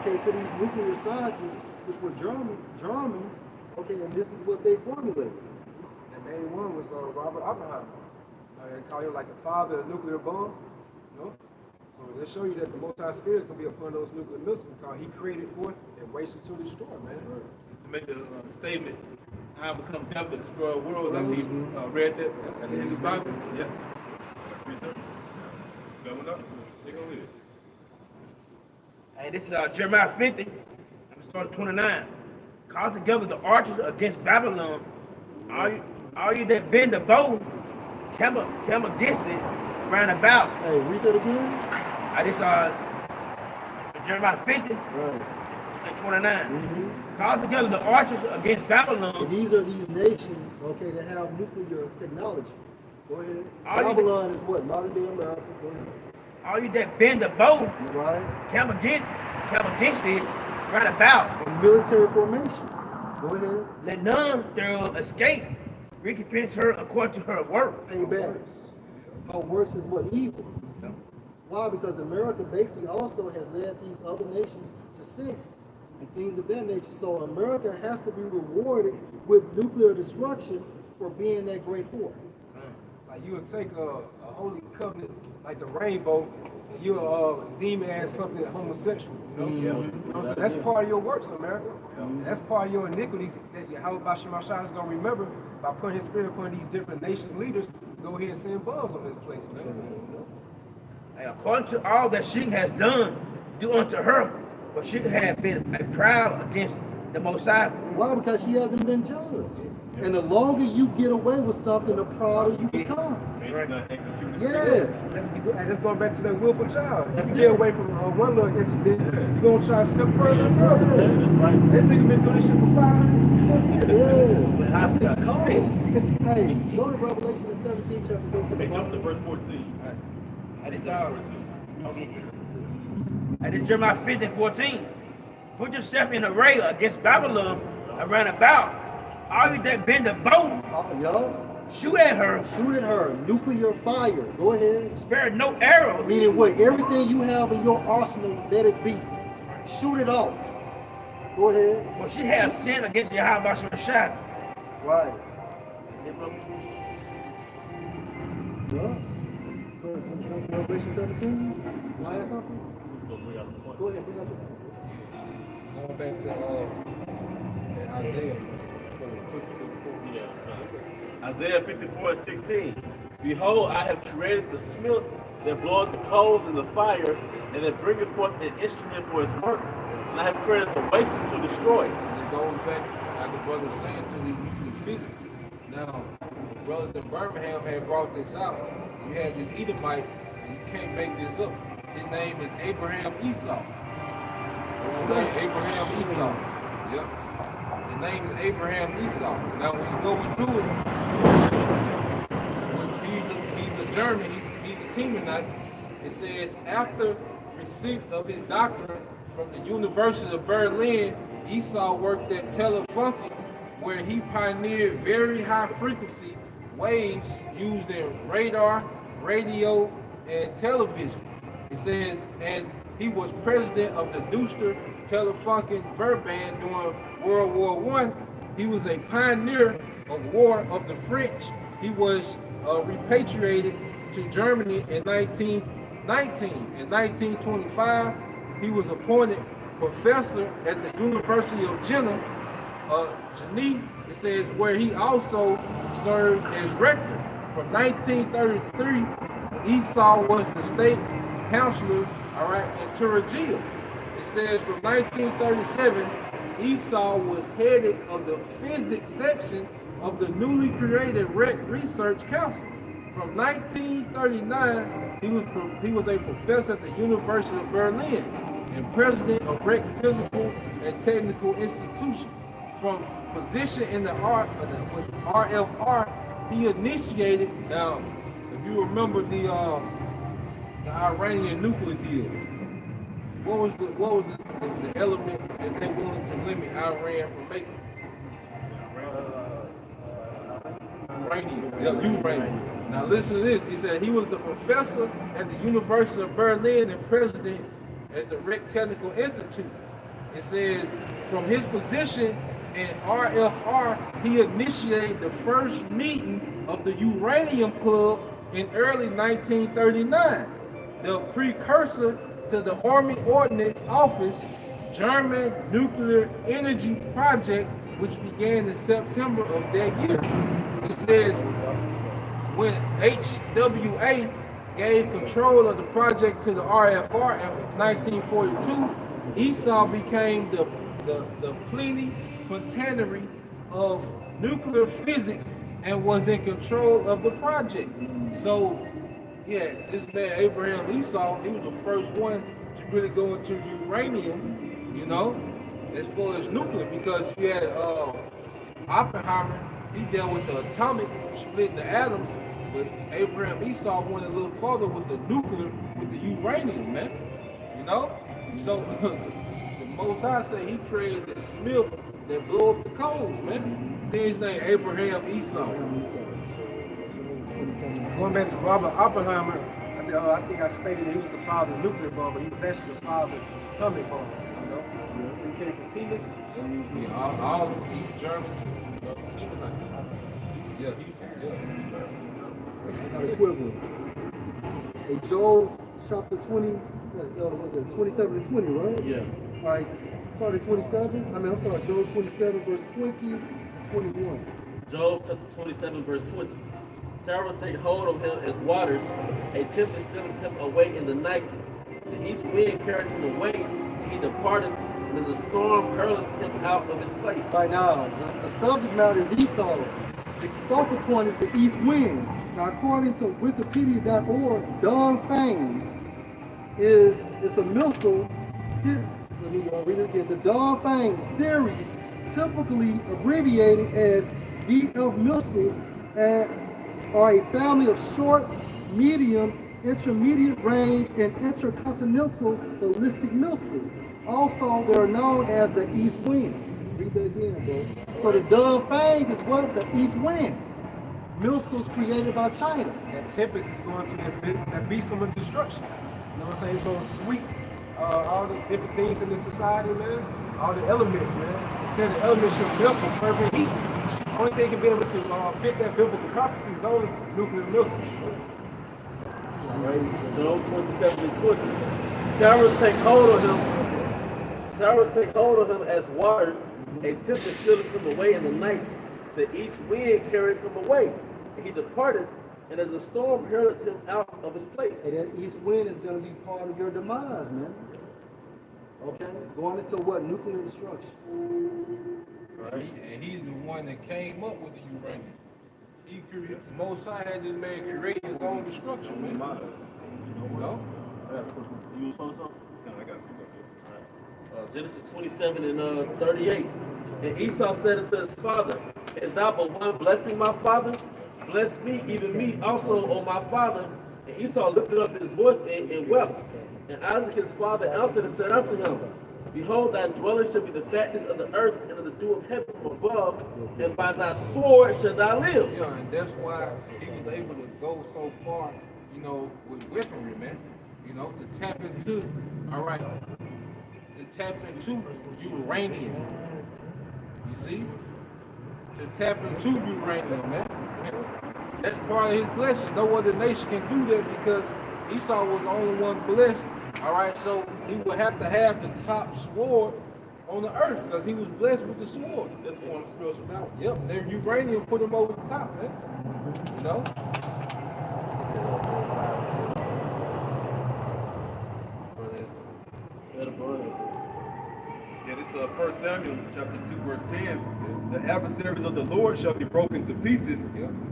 to these nuclear scientists, which were Germans, and this is what they formulated. And the main one was Robert Oppenheimer. They call him like the father of the nuclear bomb. So they show you that the Most High Spirit is going to be upon those nuclear missiles because he created for it and wasted to destroy, man. To make a statement, I become death to destroy worlds. I believe read that in the Bible. Yeah. Coming up. They're going to live. Hey, this is Jeremiah 50. I'm going to start at 29. Call together the archers against Babylon. All you that bend the bow, come against it, round about. Hey, read that again. This Jeremiah 50 and 29. Call together the archers against Babylon. And these are these nations, that have nuclear technology. Go ahead. Babylon is what? Modern day America. Go ahead. All you that bend the bow, come against it, round about. A military formation. Go ahead. Let none thereof escape. Recompense her according to her work. Payback. Her works is what? Evil. Why? Because America basically also has led these other nations to sin and things of that nature. So America has to be rewarded with nuclear destruction for being that great whore. Like you would take a holy covenant like the rainbow, and you deem it as something homosexual. So that's part of your works, America. That's part of your iniquities that Yahweh Shemashah is going to remember by putting his spirit upon these different nations leaders. Go ahead and send bombs on this place, man. According to all that she has done, do unto her, for she have been proud against the Most High. Why? Because she hasn't been judged. And the longer you get away with something, the prouder you become. That's going back to that willful child. You get away from one little incident, you're going to try to step further and further. This nigga been doing this shit for 500 years. Hey, go to Revelation the 17th chapter. Go to the jump to verse 14. And it's Jeremiah 50:14. Put yourself in array against Babylon around about. All you that bend the bow, shoot at her. Shoot at her. Nuclear fire. Go ahead. Spare no arrows. Meaning what? Everything you have in your arsenal, let it be. Shoot it off. Go ahead. For she has sinned against Yahweh Shemashah. Right. Yeah. Revelation 17. You have something? Go ahead, bring out your Going back to Isaiah. Isaiah 54:16. Behold, I have created the smith that bloweth the coals in the fire, and that bringeth forth an instrument for his work. And I have created the waster to destroy. And it goes back, like the brother was saying, to the physics. Now, brothers in Birmingham had brought this out. You had this Edomite, and you can't make this up. His name is Abraham Esau. That's his name, Abraham Esau. Yep. His name is Abraham Esau. Now, when you go into it, he's a German, he's a Temanite. It says, after receipt of his doctorate from the University of Berlin, Esau worked at Telefunken, where he pioneered very high frequency waves used in radar, radio, and television. It says, and he was president of the Duster Telefunken Verband during World War I. He was a pioneer of War of the French. He was repatriated to Germany in 1919. In 1925, he was appointed professor at the University of Jena. It says, where he also served as rector. From 1933, Esau was the state counselor, all right, in Turajia. It says from 1937, Esau was headed of the physics section of the newly created Research Council. From 1939, he was a professor at the University of Berlin and president of REC Physical and Technical Institution. From position in the RFR, he initiated. Now, if you remember the Iranian nuclear deal, what was the element that they wanted to limit Iran from making? Uranium. Now listen to this. He said he was the professor at the University of Berlin and president at the REC Technical Institute. It says from his position in RFR, he initiated the first meeting of the Uranium Club in early 1939, the precursor to the Army Ordnance Office German Nuclear Energy Project, which began in September of that year. It says when HWA gave control of the project to the RFR in 1942, Esau became the plenipotentiary of nuclear physics and was in control of the project. So, yeah, this man Abraham Esau, he was the first one to really go into uranium, you know, as far as nuclear, because you had Oppenheimer, he dealt with the atomic, splitting the atoms, but Abraham Esau went a little further with the nuclear, with the uranium, man, you know? So, the Most High said he created the smith that blew up the coals, man. His name Abraham Esau. Going back to Robert Oppenheimer, I think I stated that he was the father of the nuclear bomb, but he was actually the father of the atomic bomb, you know? He came from Teman. Yeah, all of these German Teman. Yeah, That's not equivalent. Hey, Joel chapter 20, was it 27 and 20, right? Yeah. All right, start at 27. I'm sorry, Joel 27, verse 20 and 21. Job chapter 27, verse 20. Terror take hold of him as waters. A tempest sent him away in the night. The east wind carried him away. He departed, and the storm hurled him out of his place. Right now, the subject matter is Esau. The focal point is the east wind. Now, according to Wikipedia.org, Dong Fang is a missile. Let me read it again. The Dong Fang series, typically abbreviated as DF missiles, are a family of short, medium, intermediate range, and intercontinental ballistic missiles. Also, they're known as the east wind. Read that again, bro. So the Dong Fang is what? The east wind. Missiles created by China. That tempest is going to be some destruction. You know what I'm saying? It's going to sweep all the different things in the society, man. All the elements, man. It said the elements should melt with fervent heat. The only thing can be able to fit that biblical prophecy is only nuclear missiles. Right? Job 27:20. Terrors take hold of him. Terrors take hold of him as waters. A tempest stealeth him away in the night. The east wind carried him away. And he departed, and as a storm hurled him out of his place. And that east wind is going to be part of your demise, man. Okay? Going into what? Nuclear destruction. Right. And he's the one that came up with the uranium. He created, the Most High had this man create his own destruction, man. You know? You was supposed to? I got some. Genesis 27:38. And Esau said unto his father, is thou but one blessing, my father? Bless me, even me also, O my father. And Esau lifted up his voice and wept. And Isaac his father answered and said unto him, behold, thy dwelling shall be the fatness of the earth and of the dew of heaven from above, and by thy sword shall thou live. Yeah, and that's why he was able to go so far, you know, with weaponry, man. You know, to tap into, all right, to tap into uranium. You see? To tap into uranium, man. That's part of his blessing. No other nation can do that because Esau was the only one blessed. All right, so he would have to have the top sword on the earth because he was blessed with the sword. That's a form of spiritual power. Yep, and then uranium put him over the top, man. You know? Yeah, this is 1 Samuel chapter 2, verse 10. The adversaries of the Lord shall be broken to pieces.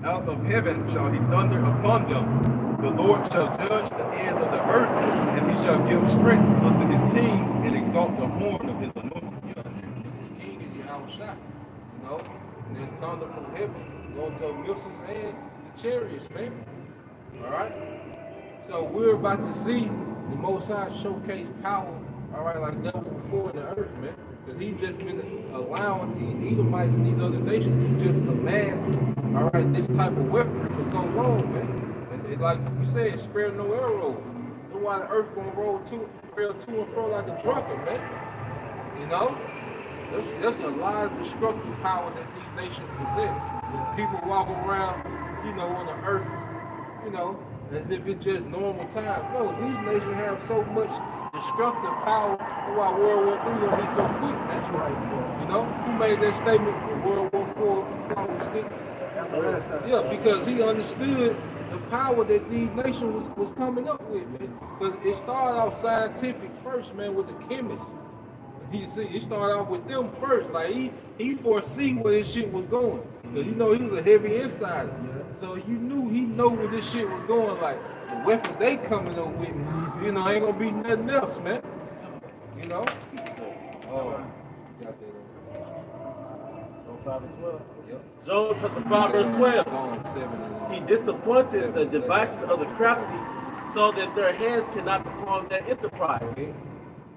Out of heaven shall he thunder upon them. The Lord shall judge the ends of the earth, and he shall give strength unto his king and exalt the horn of his anointing. Yeah, and his king is Yahweh Shai, you know? And then thunder from heaven, going to missiles and the chariots, man. All right? So we're about to see the Most High showcase power, all right, like never before in the earth, man. Because he's just been allowing the Edomites and these other nations to just amass, all right, this type of weaponry for so long, man. And like you said, spare no arrows. That's why the earth gonna roll to and fro like a drunkard, man. You know? That's a lot of destructive power that these nations possess. People walking around, you know, on the earth, you know, as if it's just normal times. No, these nations have so much destructive power. That's why World War III gonna be so quick. That's right. You know, who made that statement in World War IV falling sticks? Yeah, because he understood the power that these nations was coming up with, man. Because it started off scientific first, man, with the chemists. You see, he started off with them first. Like he foresee where this shit was going. Because you know he was a heavy insider. So you knew he know where this shit was going. Like the weapons they coming up with, you know, ain't gonna be nothing else, man. You know? Oh, got that Job 5:12. Job chapter 5 verse 12. Psalm 7. He disappointed the devices of the crafty so that their hands cannot perform their enterprise.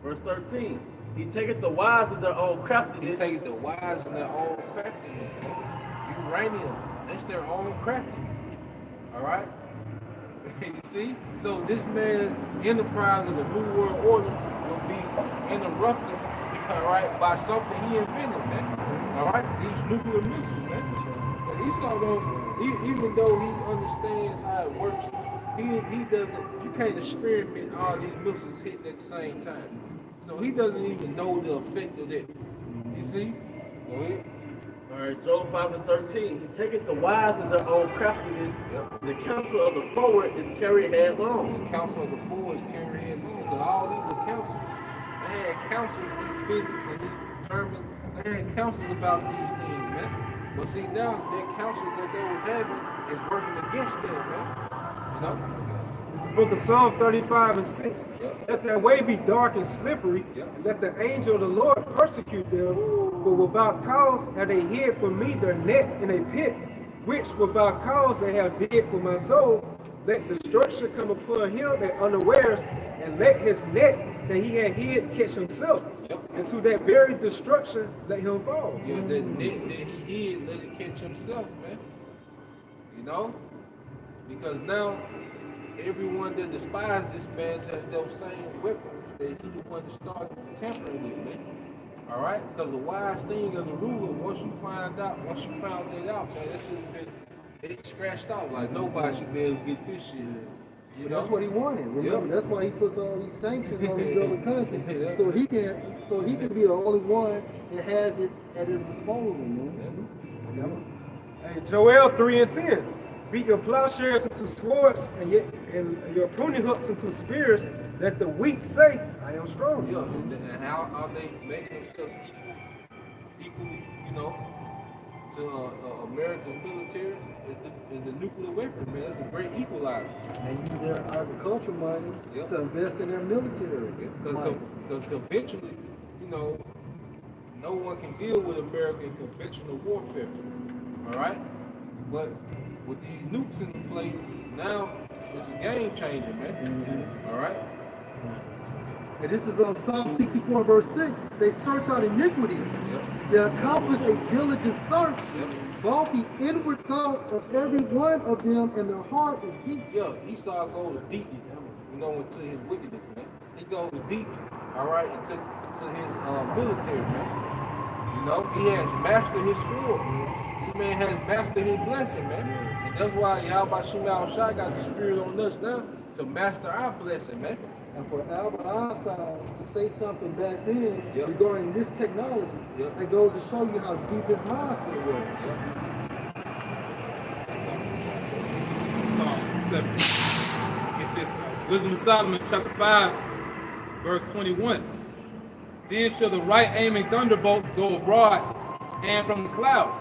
Verse 13. He taketh the wise in their own craftiness. He taketh the wise in their own craftiness, man. Uranium, that's their own craftiness. All right? You see? So this man's enterprise of the New World Order will be interrupted, all right, by something he invented, man. All right? These nuclear missiles, man. Esau don't, even though he understands how it works, he doesn't, you can't experiment all these missiles hitting at the same time. So he doesn't even know the effect of that. You see? Go ahead. All right, Job 5:13. He taketh the wise in their own craftiness. The counsel of the forward is carried headlong. The counsel of the forward is carried headlong. Because all these are counsels. They had counsels in physics and these German. They had counsels about these things, man. But see now, that counsel that they was having is working against them, man. You know? It's the book of Psalm 35:6. Let their way be dark and slippery, and let the angel of the Lord persecute them. For without cause have they hid for me their net in a pit, which without cause they have did for my soul. Let destruction come upon him that unawares, and let his net that he had hid catch himself. And to that very destruction let him fall. Yeah, that net that he hid, let it catch himself, man. You know? Because now everyone that despised this man has those same weapons that he the one that started tampering with, man. All right? Because the wise thing as a ruler, once you found that out, man, that should have been scratched out. Like nobody should be able to get this shit. But that's what he wanted. Remember, that's why he puts all these sanctions on these other countries, so he can be the only one that has it at his disposal, man. Hey, Joel 3:10. Beat your plowshares into swords and your pruning hooks into spears. Let the weak say, I am strong. Yeah, and how are they making themselves equally, you know, to American military is the nuclear weapon, man. It's a great equalizer. They use their agricultural money to invest in their military. Because conventionally, you know, no one can deal with American conventional warfare. All right? But with these nukes in play, now it's a game changer, man. All right? And this is Psalm 64, verse 6. They search out iniquities. They accomplish a diligent search. Both the inward thought of every one of them and their heart is deep. Yeah, Esau goes deep, you know, into his wickedness, man. He goes deep, all right, into his military, man. You know, he has mastered his sword. This man has mastered his blessing, man. And that's why Yahweh Shema Shai got the spirit on us now to master our blessing, man. And for Albert Einstein to say something back then regarding this technology, that goes to show you how deep his mindset was. Psalms 17. Get this. Wisdom of Solomon, chapter 5, verse 21. Then shall the right aiming thunderbolts go abroad, and from the clouds,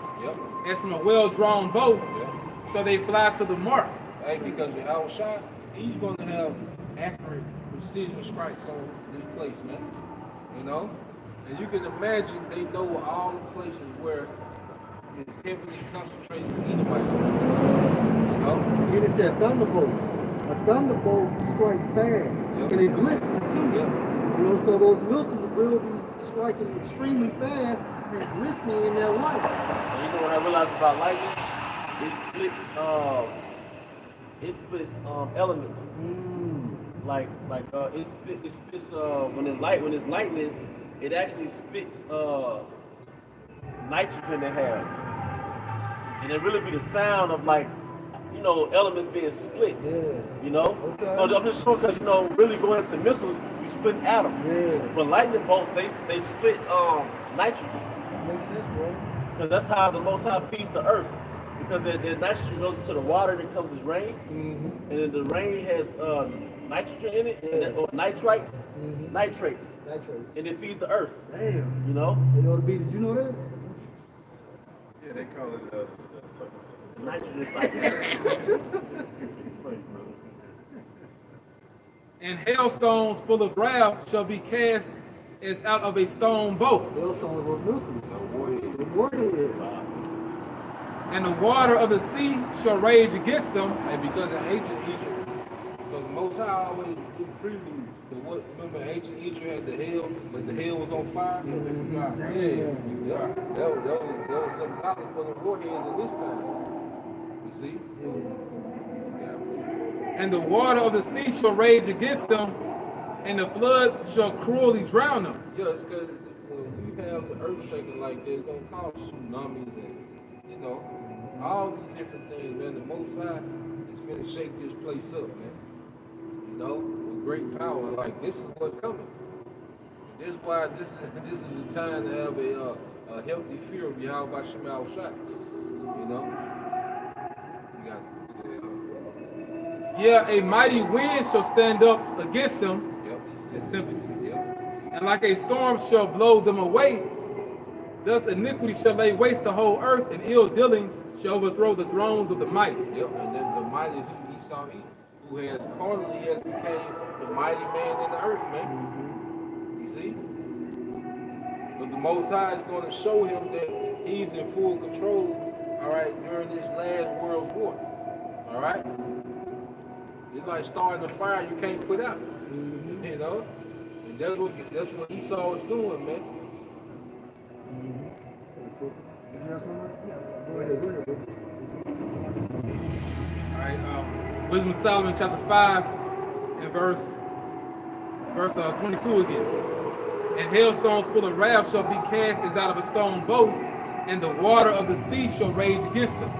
as from a well-drawn bow, so they fly to the mark. Hey, because Yahweh Shai, he's going to have accurate precision strikes on this place, man. You know? And you can imagine they know all the places where it's heavily concentrated Edomites. You know? And it said thunderbolts. A thunderbolt strikes fast. And it glistens too. You know, so those missiles will be striking extremely fast and glistening in their light. And you know what I realized about lightning? It splits elements. Like it spits when it's lightning, it actually spits nitrogen in half, and it really be the sound of, like, you know, elements being split. You know. So I'm just sure, because, you know, really going into missiles, we split atoms. But lightning bolts, they split nitrogen. Makes sense, bro. Because that's how the Most High feeds the earth. Because the nitrogen goes into the water that comes as rain, and then the rain has nitrogen in it, or nitrates, and it feeds the earth. Damn. You know? It ought to be, did you know that? Yeah, they call it nitrogen cycle. And hailstones full of wrath shall be cast as out of a stone boat. Hailstones was missiles. The warhead. And the water of the sea shall rage against them. And because in ancient Egypt, because the Most High always do preludes. Remember, ancient Egypt had the hell, but the hell was on fire. That was symbolic for the warheads in this time. You see? And the water of the sea shall rage against them, and the floods shall cruelly drown them. Yeah, it's because when we have the earth shaking like this, it's going to cause tsunamis and, you know, all these different things, man. The Most High is going to shake this place up, man. You know, with great power. Like, this is what's coming. This is why this is the time to have a healthy fear of Yahweh Shema Shai. You know? You got to say it. Yeah, a mighty wind shall stand up against them, the tempest. And like a storm shall blow them away. Thus iniquity shall lay waste the whole earth, and ill dealing shall overthrow the thrones of the mighty. And then the mighty is who Esau eat, who has carnally has became the mighty man in the earth, man. You see? But the Most High is going to show him that he's in full control, all right, during this last world's war. All right? It's like starting a fire you can't put out. You know? And that's what Esau is doing, man. All right, Wisdom of Solomon, chapter 5, and verse 22 again. And hailstones full of wrath shall be cast as out of a stone boat, and the water of the sea shall rage against them.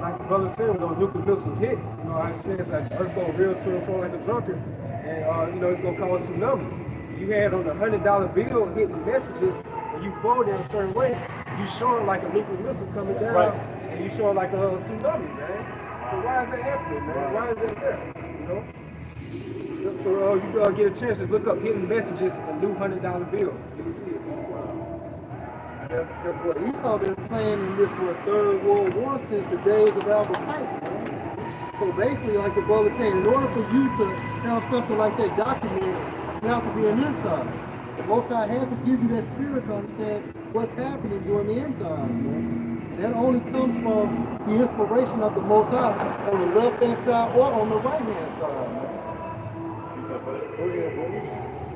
like the brother said, when those nuclear missiles hit, you know, I said it's like the earth going real to and fro like a drunkard, and you know, it's gonna cause tsunamis. You had on the $100 bill hitting messages, when you fold it a certain way, you showing like a nuclear missile coming down, right. and you showing like a tsunami, man. So why is that happening, man? Why is that there? You know? So you get a chance to look up hidden messages, a new $100 bill. You can see it for yourself. That's what Esau been playing in this Third World War since the days of Albert Pike, man. So basically, like the brother saying, in order for you to have something like that documented, you have to be an insider. The Most High had to give you that spirit to understand what's happening during the end times, man. That only comes from the inspiration of the Most High on the left-hand side or on the right-hand side, man. Go ahead, bro.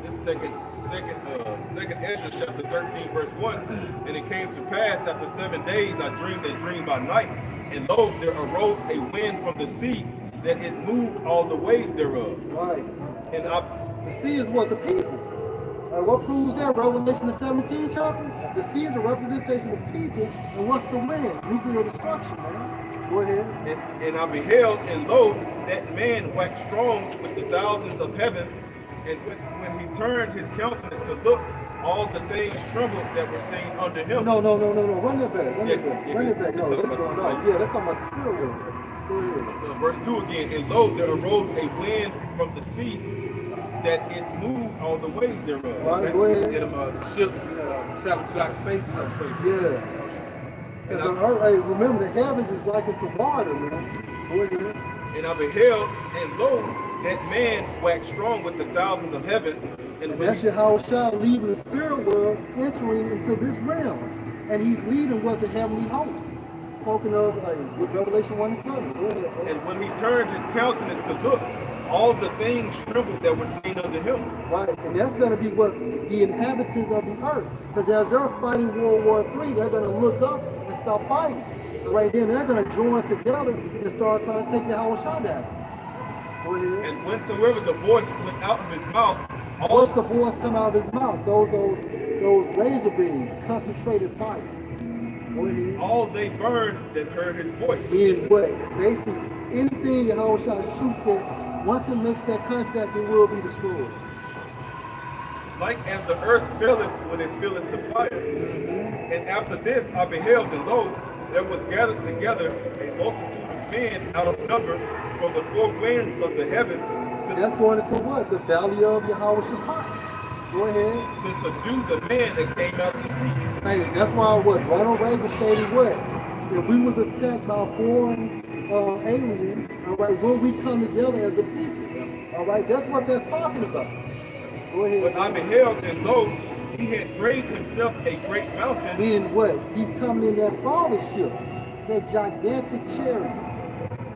This second Ezra chapter 13 verse 1. And it came to pass after 7 days I dreamed a dream by night, and lo, there arose a wind from the sea, that it moved all the waves thereof. Right. And the sea is what? The people. What proves that? Revelation the 17th chapter? The sea is a representation of people, and what's the wind? Nuclear destruction, man. Go ahead. And I beheld, and lo, that man waxed strong with the thousands of heaven, and when he turned his countenance to look, all the things trembled that were seen under him. No. Run that back. Run it back. No, that's talking about the spirit world. Go ahead. Verse 2 again. And lo, there arose a wind from the sea, that it moved all the waves thereof. Right, go ahead. The ships travel through outer space. Yeah. Because remember, the heavens is like into water, man. Go ahead. And I beheld, and lo, that man waxed strong with the thousands of heaven. And that's Yahushua leaving the spirit world, entering into this realm. And he's leading what the heavenly hosts. Spoken of with Revelation 1 and 7. Go ahead. And when he turned his countenance to look, all the things trembled that were seen unto him. Right, and that's going to be what the inhabitants of the earth, because as they're fighting World War III, they're going to look up and stop fighting. Right then, they're going to join together and start trying to take the Yahushua down. Go ahead. And whensoever the voice went out of his mouth, what's the voice come out of his mouth? Those laser beams, concentrated fire. Go ahead. All they burned that heard his voice. In what? Basically, anything Yahushua shoots at, once it makes that contact, it will be destroyed. Like as the earth filleth when it filleth the fire. And after this I beheld, and lo, there was gathered together a multitude of men out of number from the four winds of the heaven. That's going into what? The valley of Yahushua. Go ahead. To subdue the man that came out of the sea. Hey, that's why what? Ronald Reagan stated what? If we was attacked by a foreign alien, all right, will we come together as a people? All right, that's what that's talking about. Go ahead. But I beheld, and lo, he had braved himself a great mountain. Meaning what? He's coming in that father ship, that gigantic chariot.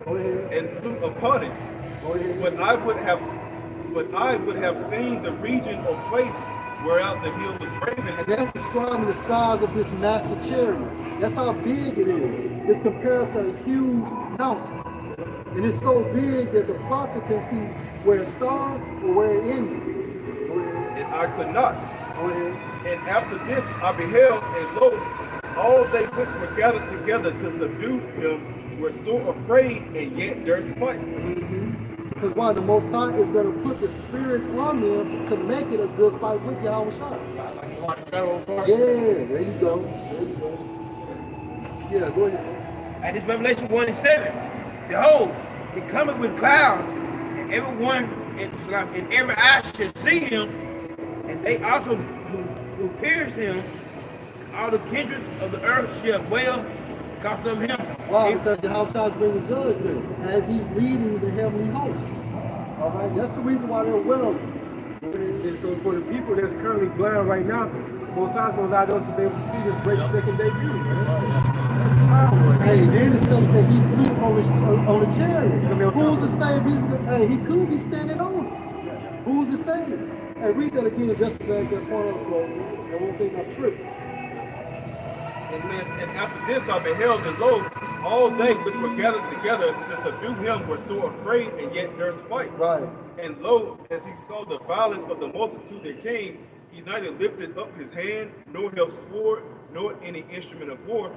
Go ahead. And flew upon it. Go ahead. But I would have seen the region or place whereout the hill was raven. And that's describing the size of this massive chariot. That's how big it is. It's compared to a huge mountain. And it's so big that the prophet can see where it started or where it ended. Go ahead. And I could not. Go ahead. And after this I beheld, and lo, all they which were gathered together to subdue him were so afraid, and yet durst fight. Because why? The Most High is going to put the spirit on them to make it a good fight with Yahushua. Yeah, there you go. There you go. Yeah, go ahead. At this Revelation 1 and 7, behold, he cometh with clouds, and everyone in every eye shall see him, and they also who pierced him, all the kindreds of the earth shall wail because of him. Why? Because the Yahushua is bringing judgment as he's leading the heavenly host. All right, that's the reason why they're wailing. And so for the people that's currently blind right now, Most High's going to allow them to be able to see this great second day beauty, man. That's power. Hey, then it states that he flew on the chariot. Who's to say he could be standing on it? Who's to say it? Hey, read that again just to back that point up so I won't think I'm tripping. It says, and after this I beheld, and lo, all they which were gathered together to subdue him were so afraid, and yet durst fight. Right. And lo, as he saw the violence of the multitude that came, he neither lifted up his hand, nor held sword, nor any instrument of war,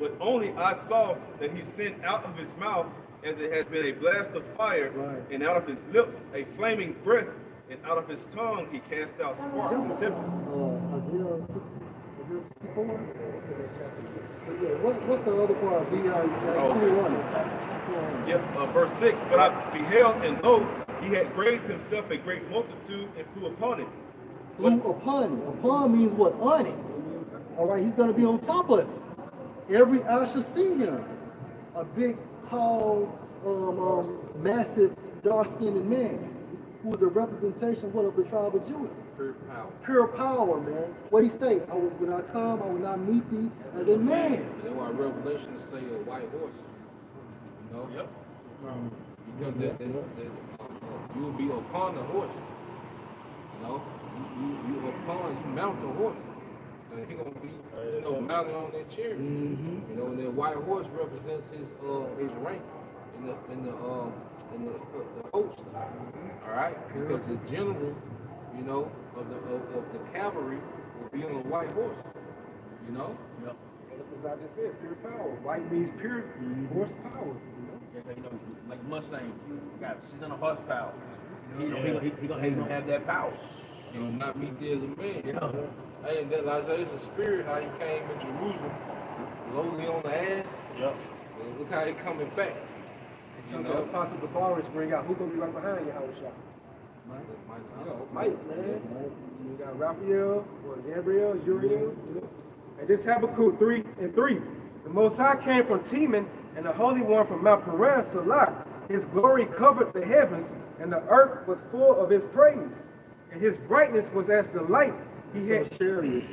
but only I saw that he sent out of his mouth as it has been a blast of fire, and out of his lips a flaming breath, and out of his tongue he cast out sparks and tempests. Isaiah 64? So yeah, what's the other part? Verse 6, but I beheld, and lo, he had graved himself a great multitude, and flew upon it. Flew upon it. Upon means what? On it. All right, he's going to be on top of it. Every eye shall see him. A big, tall, massive, dark-skinned man who is a representation of the tribe of Judah. Pure power. Pure power, man. What he say? When I come, I will not meet thee as a man. That's why Revelation say a white horse. You know? Yep. Because you will be upon the horse. You know? You mount the horse. And he gonna be mounted on that chariot. You know, and that white horse represents his rank in the host. All right? Because the general, you know, of the cavalry will be on a white horse. You know? Yep. As I just said, pure power. White means pure horsepower. You know, like Mustang, you got 600 horsepower. He gonna have that power. You know, not meet there as a man. You know? Hey, and that, like I said, it's a spirit how he came in Jerusalem, lowly on the ass. Yep. And look how he coming back. Something Apostle Befall bring out. Who's gonna be right behind you, Howard Shop? Mike, man. You got Raphael, or Gabriel, Uriel. And this Habakkuk 3:3. The Most High came from Teman, and the Holy One from Mount Paran, Salah. His glory covered the heavens, and the earth was full of his praise. And his brightness was as the light. He had chariots.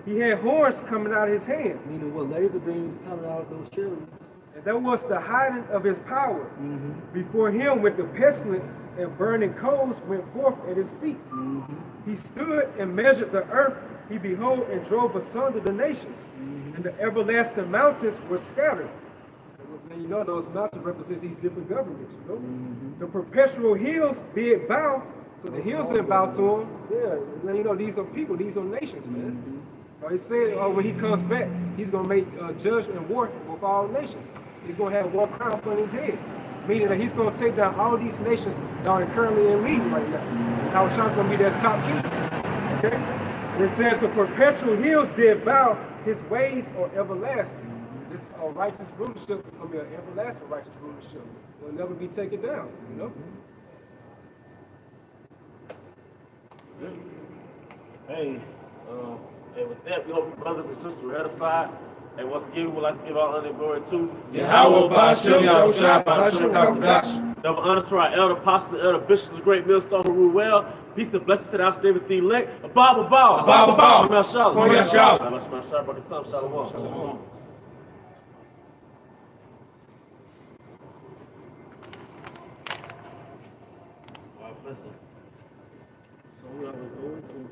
He had horns coming out of his hand. Meaning what? Laser beams coming out of those chariots. And that was the hiding of his power. Before him with the pestilence and burning coals went forth at his feet. He stood and measured the earth. He beheld and drove asunder the nations. And the everlasting mountains were scattered. And you know those mountains represent these different governments. You know? The perpetual hills did bow. So the hills didn't bow to him. Yeah, you know, these are people, these are nations, man. He said when he comes back, he's going to make judgment and war with all nations. He's going to have one crown upon his head. Meaning that he's going to take down all these nations that are currently in league right now. And Hawashan's going to be their top king. Okay? And it says the perpetual hills did bow, his ways are everlasting. This righteous rulership is going to be an everlasting righteous rulership. It will never be taken down, you know? Hey, and with that, we hope you brothers and sisters were edified. And once again, we would like to give all honor and glory to Yahweh Ba'ashem Yahushua Ba'ashem Kakudash. Double honor to our elder apostle, elder bishops, great millstone who rule well. Peace and blessings to the house of everything elect. A Bible bow. A Bible bow. Come out, shalom. Come out, shalom. Come out, shalom. Brother, come, shalom. Shalom. God bless him. So we always go to